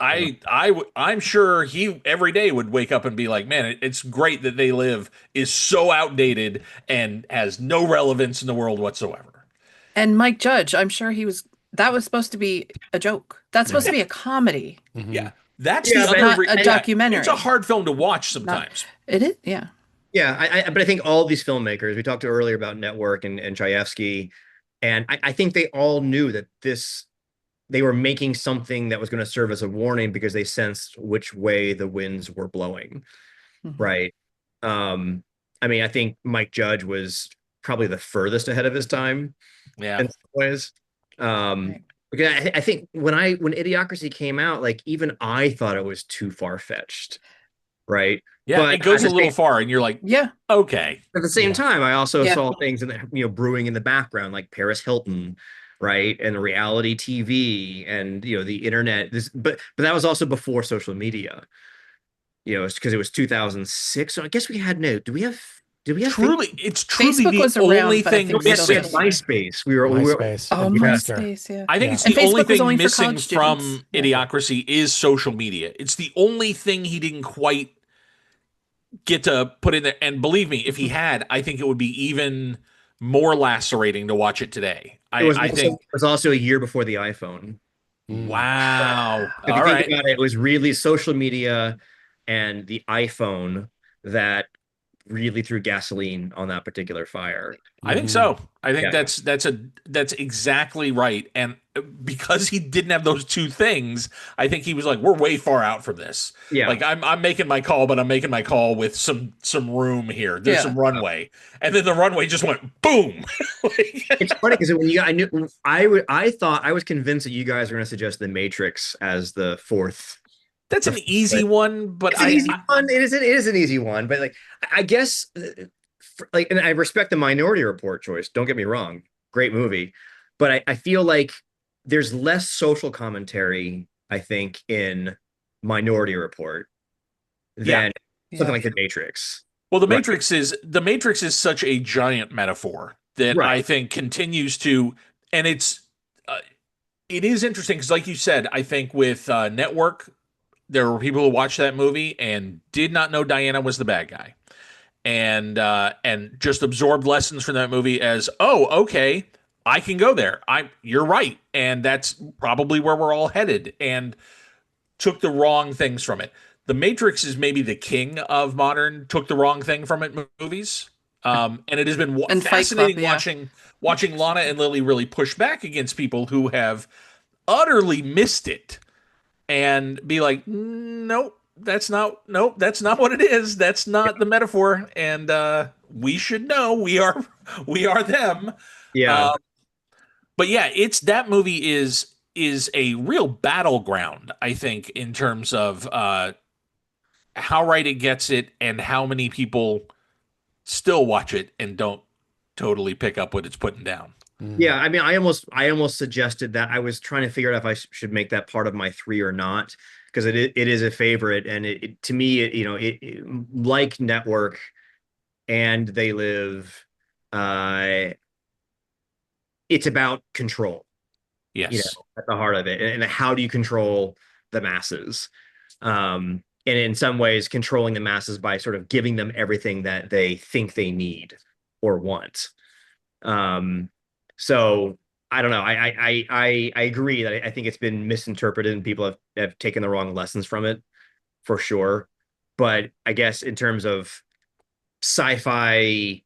I'm sure he every day would wake up and be like, man, it's great that They Live is so outdated and has no relevance in the world whatsoever. And Mike Judge, I'm sure that was supposed to be a joke. That's supposed to be a comedy. Yeah. That's the other not a documentary. It's a hard film to watch sometimes. It is, yeah. Yeah, but I think all these filmmakers, we talked to earlier about Network and Chayefsky, and I think they all knew that they were making something that was going to serve as a warning because they sensed which way the winds were blowing, right? I mean, I think Mike Judge was probably the furthest ahead of his time, in some ways. Because I think when Idiocracy came out, like even I thought it was too far-fetched, right? Yeah, but it goes a little far, and you're like, yeah, okay. At the same time, I also saw things in the brewing in the background, like Paris Hilton, right, and reality TV, and the internet. But that was also before social media. It's because it was 2006. So I guess we had no. Did we have? Truly, it's truly Facebook the was only around, thing missing. MySpace. We were MySpace. MySpace. Yeah. I think it's the only thing missing from Idiocracy is social media. It's the only thing he didn't quite get to put in there. And believe me, if he had, I think it would be even more lacerating to watch it today. I think it was also a year before the iPhone. Wow. If you think about it, it was really social media and the iPhone that really threw gasoline on that particular fire. I think so. I think that's exactly right. And because he didn't have those two things, I think he was like, we're way far out from this. Yeah. Like I'm making my call, but I'm making my call with some room here. There's some runway. And then the runway just went boom. It's funny because I was convinced that you guys were going to suggest The Matrix as the fourth. That's an easy one, but it's an easy one. It is an easy one, but I guess and I respect the Minority Report choice. Don't get me wrong, great movie, but I feel like there's less social commentary, I think, in Minority Report than something like The Matrix. Well, The Matrix is such a giant metaphor that I think continues to, and it is interesting because, like you said, I think with Network. There were people who watched that movie and did not know Diana was the bad guy, and just absorbed lessons from that movie as, oh, okay, I can go there. You're right, and that's probably where we're all headed, and took the wrong things from it. The Matrix is maybe the king of modern took the wrong thing from it movies, and it has been fascinating watching Lana and Lily really push back against people who have utterly missed it. And be like, nope, that's not what it is. That's not the metaphor. And we should know we are them. Yeah. But yeah, that movie is a real battleground, I think, in terms of how right it gets it and how many people still watch it and don't totally pick up what it's putting down. Yeah, I mean, I almost suggested that. I was trying to figure out if I should make that part of my 3 or not, because it is a favorite, and it to me, it like Network and They Live, it's about control. Yes, at the heart of it, and how do you control the masses? And in some ways, controlling the masses by sort of giving them everything that they think they need or want. So I don't know. I agree that I think it's been misinterpreted and people have taken the wrong lessons from it, for sure. But I guess in terms of sci-fi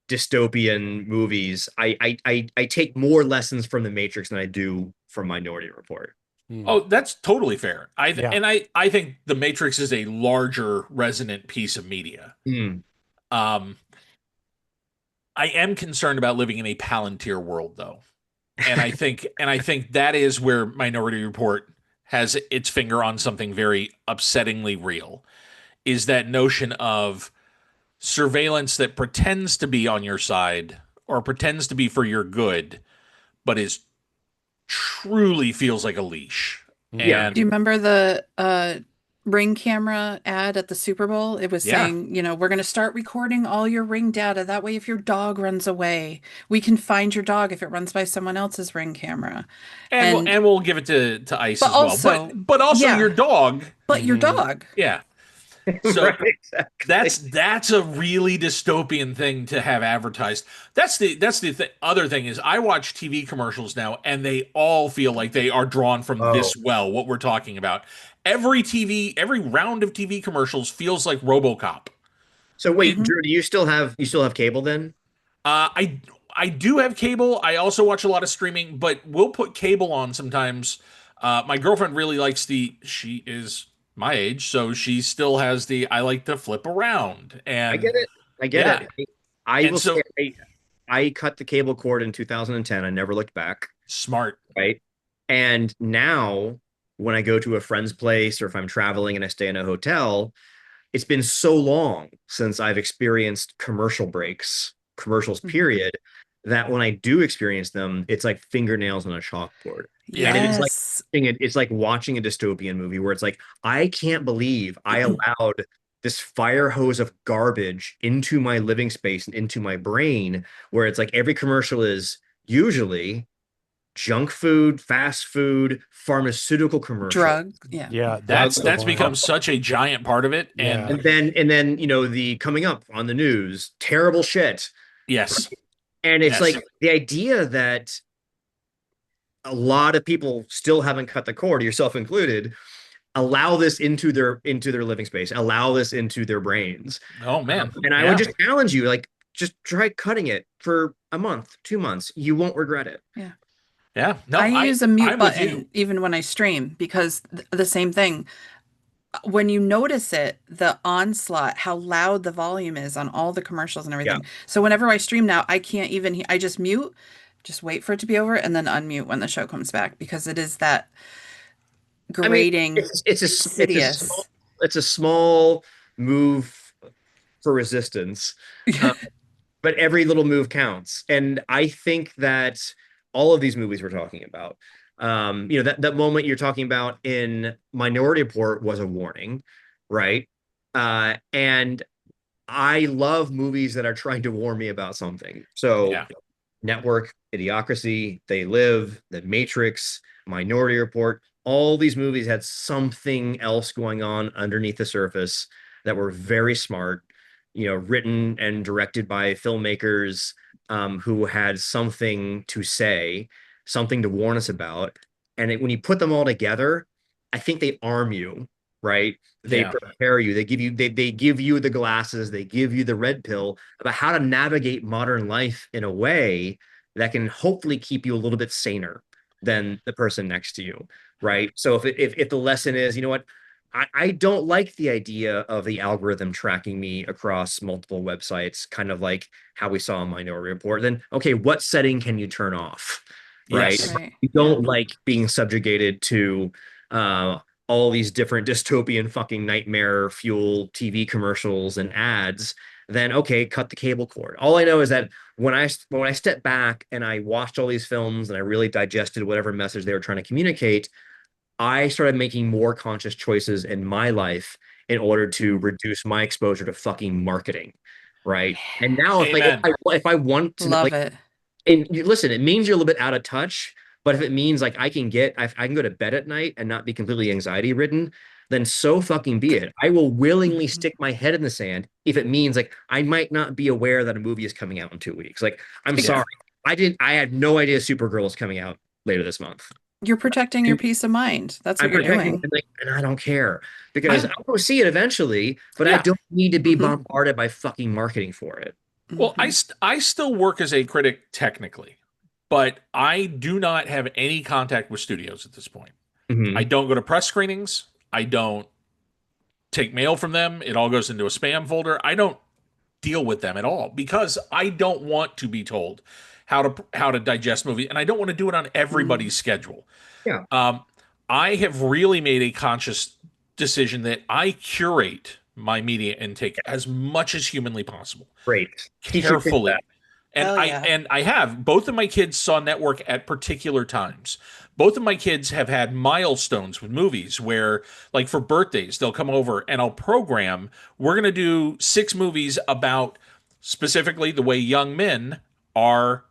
dystopian movies, I take more lessons from The Matrix than I do from Minority Report. Oh, that's totally fair. I think The Matrix is a larger resonant piece of media. I am concerned about living in a Palantir world, though, and I think that is where Minority Report has its finger on something very upsettingly real. Is that notion of surveillance that pretends to be on your side or pretends to be for your good, but is truly feels like a leash. Yeah. Do you remember the Ring camera ad at the Super Bowl. It was saying, we're going to start recording all your Ring data. That way, if your dog runs away, we can find your dog if it runs by someone else's Ring camera. And we'll give it to ICE as also, well. But also your dog. But your dog. Yeah. So right, exactly. that's a really dystopian thing to have advertised. That's the other thing is I watch TV commercials now, and they all feel like they are drawn from this well. What we're talking about, every round of TV commercials feels like RoboCop. So wait, Drew, do you still have cable then? I do have cable. I also watch a lot of streaming, but we'll put cable on sometimes. My girlfriend really likes she is my age, so she still has I like to flip around. And I get it. I will say I cut the cable cord in 2010. I never looked back. Smart. Right. And now when I go to a friend's place or if I'm traveling and I stay in a hotel, it's been so long since I've experienced commercials period, that when I do experience them, it's like fingernails on a chalkboard. Yes. And it's like watching a dystopian movie where it's like, I can't believe I allowed this fire hose of garbage into my living space and into my brain, where it's like every commercial is usually junk food, fast food, pharmaceutical commercial, drug. Yeah. That's become such a giant part of it. Yeah. And then the coming up on the news, terrible shit. Yes. And it's like the idea that a lot of people still haven't cut the cord, yourself included, allow this into their living space, allow this into their brains. Oh man. And I would just challenge you, like, just try cutting it for a month, 2 months. You won't regret it. Yeah. Yeah. No, I use a mute button even when I stream, because the same thing. When you notice it, the onslaught, how loud the volume is on all the commercials and everything. Yeah. So whenever I stream now, I can't even, I just mute, just wait for it to be over, and then unmute when the show comes back, because it is that grating. It's a small move for resistance, but every little move counts. And I think that all of these movies we're talking about, that moment you're talking about in Minority Report was a warning, right? And I love movies that are trying to warn me about something. So Network, Idiocracy, They Live, The Matrix, Minority Report, all these movies had something else going on underneath the surface that were very smart, written and directed by filmmakers who had something to say, something to warn us about. And when you put them all together, I think they arm you, right? They prepare you. They give you the glasses. They give you the red pill about how to navigate modern life in a way that can hopefully keep you a little bit saner than the person next to you, right? So if the lesson is, I don't like the idea of the algorithm tracking me across multiple websites, kind of like how we saw in Minority Report, then okay, what setting can you turn off? Right. Yes. You don't like being subjugated to all these different dystopian fucking nightmare fuel TV commercials and ads, then okay, cut the cable cord. All I know is that when I stepped back and I watched all these films and I really digested whatever message they were trying to communicate, I started making more conscious choices in my life in order to reduce my exposure to fucking marketing, right? And now if I want to love it. And listen, it means you're a little bit out of touch, but if it means like I can go to bed at night and not be completely anxiety ridden, then so fucking be it. I will willingly stick my head in the sand if it means like I might not be aware that a movie is coming out in 2 weeks. Like, I'm sorry. I had no idea Supergirl is coming out later this month. You're protecting your peace of mind. That's what you're doing. And I don't care, because I'll go see it eventually, but I don't need to be bombarded by fucking marketing for it. Well, I still work as a critic technically, but I do not have any contact with studios at this point. I don't go to press screenings. I don't take mail from them. It all goes into a spam folder. I don't deal with them at all, because I don't want to be told how to digest movies, and I don't want to do it on everybody's schedule. Yeah. I have really made a conscious decision that I curate my media intake as much as humanly possible. Great. Carefully. And I have both of my kids saw Network at particular times. Both of my kids have had milestones with movies where, like for birthdays, they'll come over and I'll program. We're going to do 6 movies about specifically the way young men are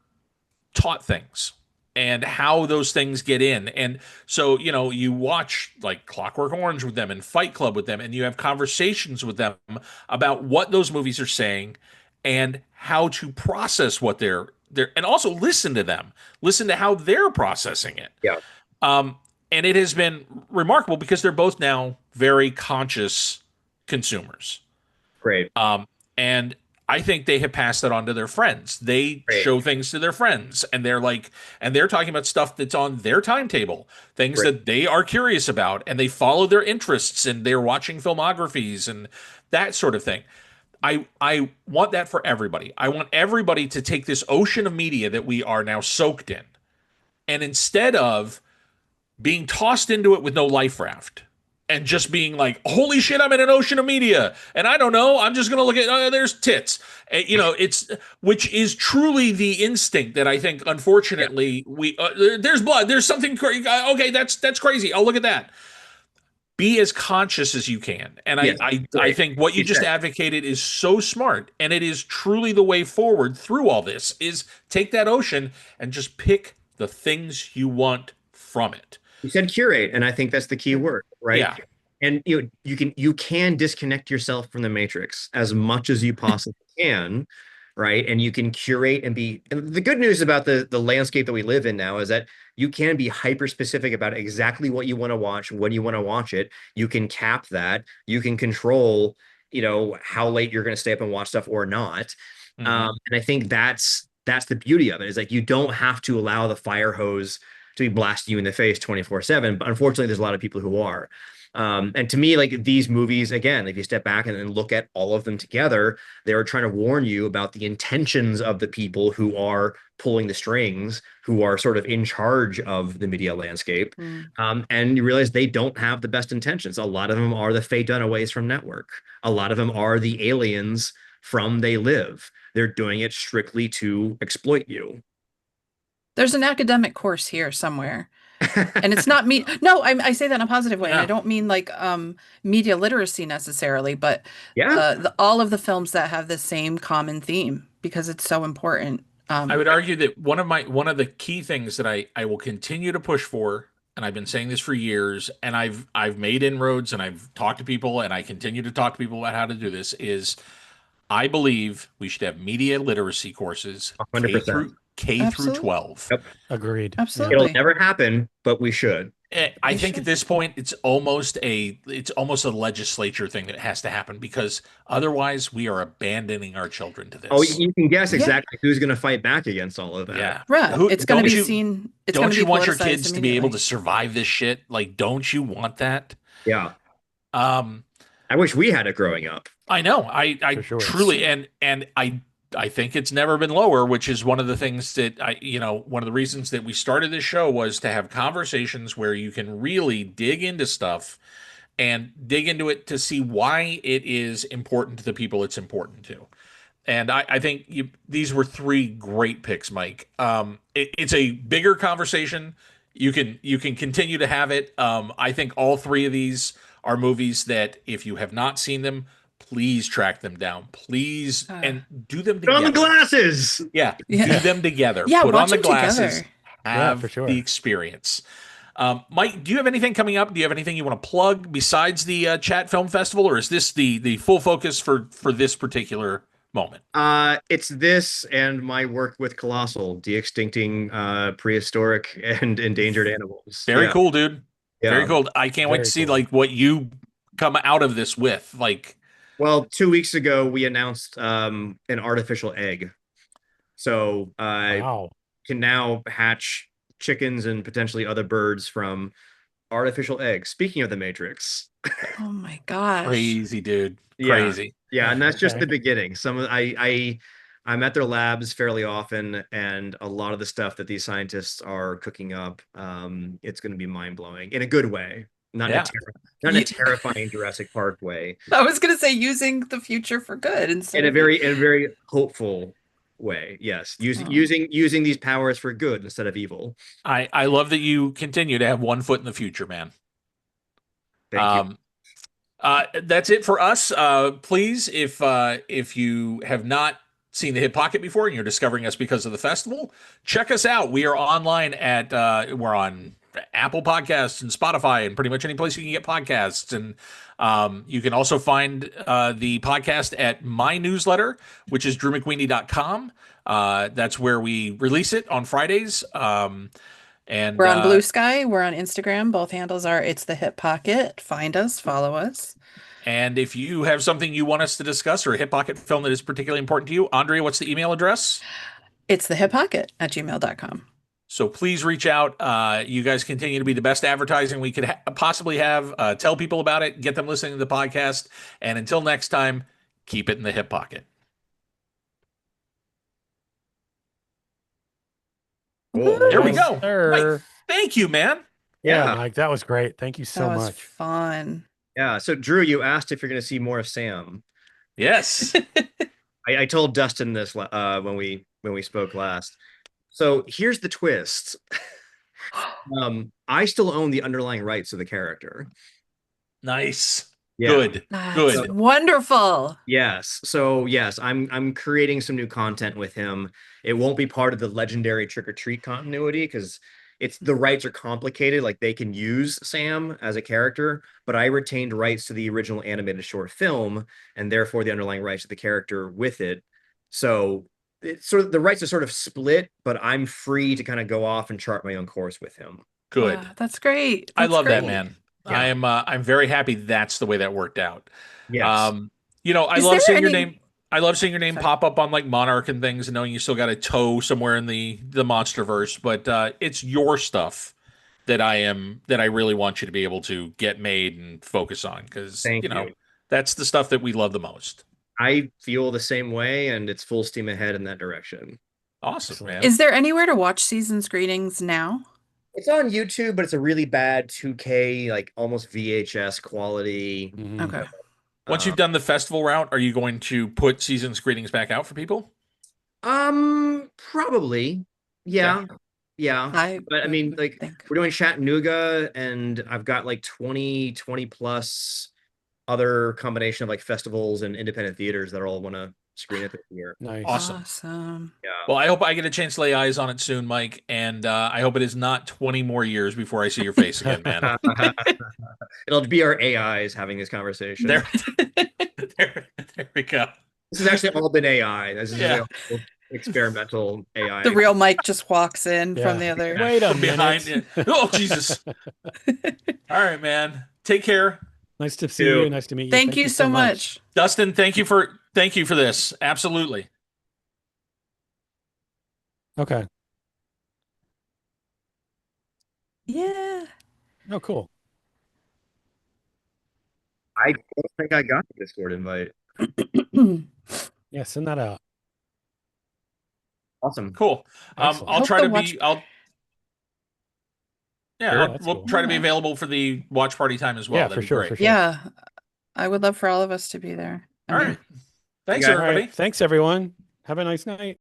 taught things and how those things get in. And so, you watch like Clockwork Orange with them and Fight Club with them, and you have conversations with them about what those movies are saying and how to process what they're and also listen to them, listen to how they're processing it. Yeah. And it has been remarkable because they're both now very conscious consumers. Great. And I think they have passed that on to their friends. They show things to their friends, and they're talking about stuff that's on their timetable, things that they are curious about, and they follow their interests, and they're watching filmographies and that sort of thing. I want that for everybody. I want everybody to take this ocean of media that we are now soaked in, and instead of being tossed into it with no life raft, and just being like, holy shit, I'm in an ocean of media. And I don't know, I'm just going to look at, there's tits. Which is truly the instinct that I think, unfortunately, there's blood, there's something crazy. Okay, that's crazy. I'll look at that. Be as conscious as you can. And I think what you just advocated is so smart. And it is truly the way forward through all this, is take that ocean and just pick the things you want from it. You said curate, and I think that's the key word, right? Yeah. And you can disconnect yourself from the matrix as much as you possibly can, right? And you can curate and be. And the good news about the landscape that we live in now is that you can be hyper specific about exactly what you want to watch, when you want to watch it. You can cap that. You can control, how late you're going to stay up and watch stuff or not. Mm-hmm. And I think that's the beauty of it, is like you don't have to allow the fire hose to be blasting you in the face 24/7. But unfortunately, there's a lot of people who are. And to me, like these movies, again, if you step back and look at all of them together, they're trying to warn you about the intentions of the people who are pulling the strings, who are sort of in charge of the media landscape. And you realize they don't have the best intentions. A lot of them are the Faye Dunaways from Network. A lot of them are the aliens from They Live. They're doing it strictly to exploit you. There's an academic course here somewhere, and it's not me. No, I say that in a positive way. Yeah. And I don't mean like media literacy necessarily, but all of the films that have the same common theme, because it's so important. I would argue that one of the key things that I will continue to push for, and I've been saying this for years, and I've made inroads, and I've talked to people, and I continue to talk to people about how to do this, is I believe we should have media literacy courses 100%. K through 12. Yep. Agreed. Absolutely. It'll never happen, but we should. I think at this point it's almost a legislature thing that has to happen, because otherwise we are abandoning our children to this. Oh, you can guess exactly who's going to fight back against all of that. Yeah. Right. It's going to be seen. Don't you want your kids to be able to survive this shit? Like, don't you want that? Yeah. I wish we had it growing up. I know. I truly, and I think it's never been lower, which is one of the things that one of the reasons that we started this show was to have conversations where you can really dig into stuff and dig into it to see why it is important to the people it's important to. And I think these were 3 great picks, Mike. It's a bigger conversation. You can continue to have it. I think all 3 of these are movies that if you have not seen them, please track them down, please, and do them together. Put on the glasses. Yeah, do them together. Yeah, put watch on the them glasses. Together. Have the experience. Mike, do you have anything coming up? Do you have anything you want to plug besides the Chat Film Festival, or is this the full focus for this particular moment? It's this and my work with Colossal, de-extincting prehistoric and endangered animals. Very cool, dude. Yeah. Very cool. I can't wait to see like what you come out of this with. Like, well, 2 weeks ago we announced an artificial egg, so can now hatch chickens and potentially other birds from artificial eggs. Speaking of the Matrix. Oh my gosh. Crazy, dude. Crazy. Yeah, and that's just the beginning. I'm at their labs fairly often, and a lot of the stuff that these scientists are cooking up, it's going to be mind-blowing in a good way. Not in a terrifying Jurassic Park way. I was going to say using the future for good. In a very hopeful way. Yes, using these powers for good instead of evil. I love that you continue to have one foot in the future, man. Thank you. That's it for us. Please, if you have not seen the Hip Pocket before and you're discovering us because of the festival, check us out. We are online at we're on Apple Podcasts and Spotify and pretty much any place you can get podcasts. And you can also find the podcast at my newsletter, which is drewmcweeny.com. That's where we release it on Fridays. And we're on Blue Sky. We're on Instagram. Both handles are It's the Hip Pocket. Find us, follow us. And if you have something you want us to discuss or a Hip Pocket film that is particularly important to you, Aundria, what's the email address? It's thehippocket@gmail.com. So please reach out. You guys continue to be the best advertising we could possibly have. Tell people about it. Get them listening to the podcast. And until next time, keep it in the hip pocket. Cool. There we go. Mike, thank you, man. Yeah, Mike, that was great. Thank you so much. Fun. Yeah. So Drew, you asked if you're going to see more of Sam. Yes. I told Dustin this when we spoke last. So here's the twist. I still own the underlying rights of the character. Nice. Yeah. Good. That's Good. Wonderful. Yes. So yes, I'm creating some new content with him. It won't be part of the legendary Trick or Treat continuity because the rights are complicated. Like they can use Sam as a character, but I retained rights to the original animated short film and therefore the underlying rights to the character with it. So it's sort of the rights are sort of split, but I'm free to kind of go off and chart my own course with him. Good. That's great. I love that, man. Yeah. I'm very happy that's the way that worked out. Yes. I love seeing your name. I love seeing your name pop up on like Monarch and things, and knowing you still got a toe somewhere in the MonsterVerse. But it's your stuff that I really want you to be able to get made and focus on because that's the stuff that we love the most. I feel the same way, and it's full steam ahead in that direction. Awesome, man. Is there anywhere to watch season screenings now? It's on YouTube, but it's a really bad 2K, like almost VHS quality. Mm-hmm. Okay. Once you've done the festival route, are you going to put season screenings back out for people? Probably. Yeah. But I mean, like we're doing Chattanooga, and I've got like 20 plus other combination of like festivals and independent theaters that all want to screen it this year. Nice. Awesome. Yeah. Well, I hope I get a chance to lay eyes on it soon, Mike, and I hope it is not 20 more years before I see your face again, man. It'll be our AIs having this conversation. There we go. This has actually all been AI. This is experimental AI. The real Mike just walks in from the other. Wait a minute. Behind it. Oh, Jesus. All right, man. Take care. Nice to see you. Nice to meet you. Thank you so much. Dustin, thank you for this. Absolutely. Okay. Yeah. Oh, cool. I don't think I got the Discord invite. Yeah, send that out. Awesome. Cool. I'll try to be we'll try to be available for the watch party time as well. Yeah, for sure. Yeah. I would love for all of us to be there. All right. Thanks, everybody. Thanks, everyone. Have a nice night.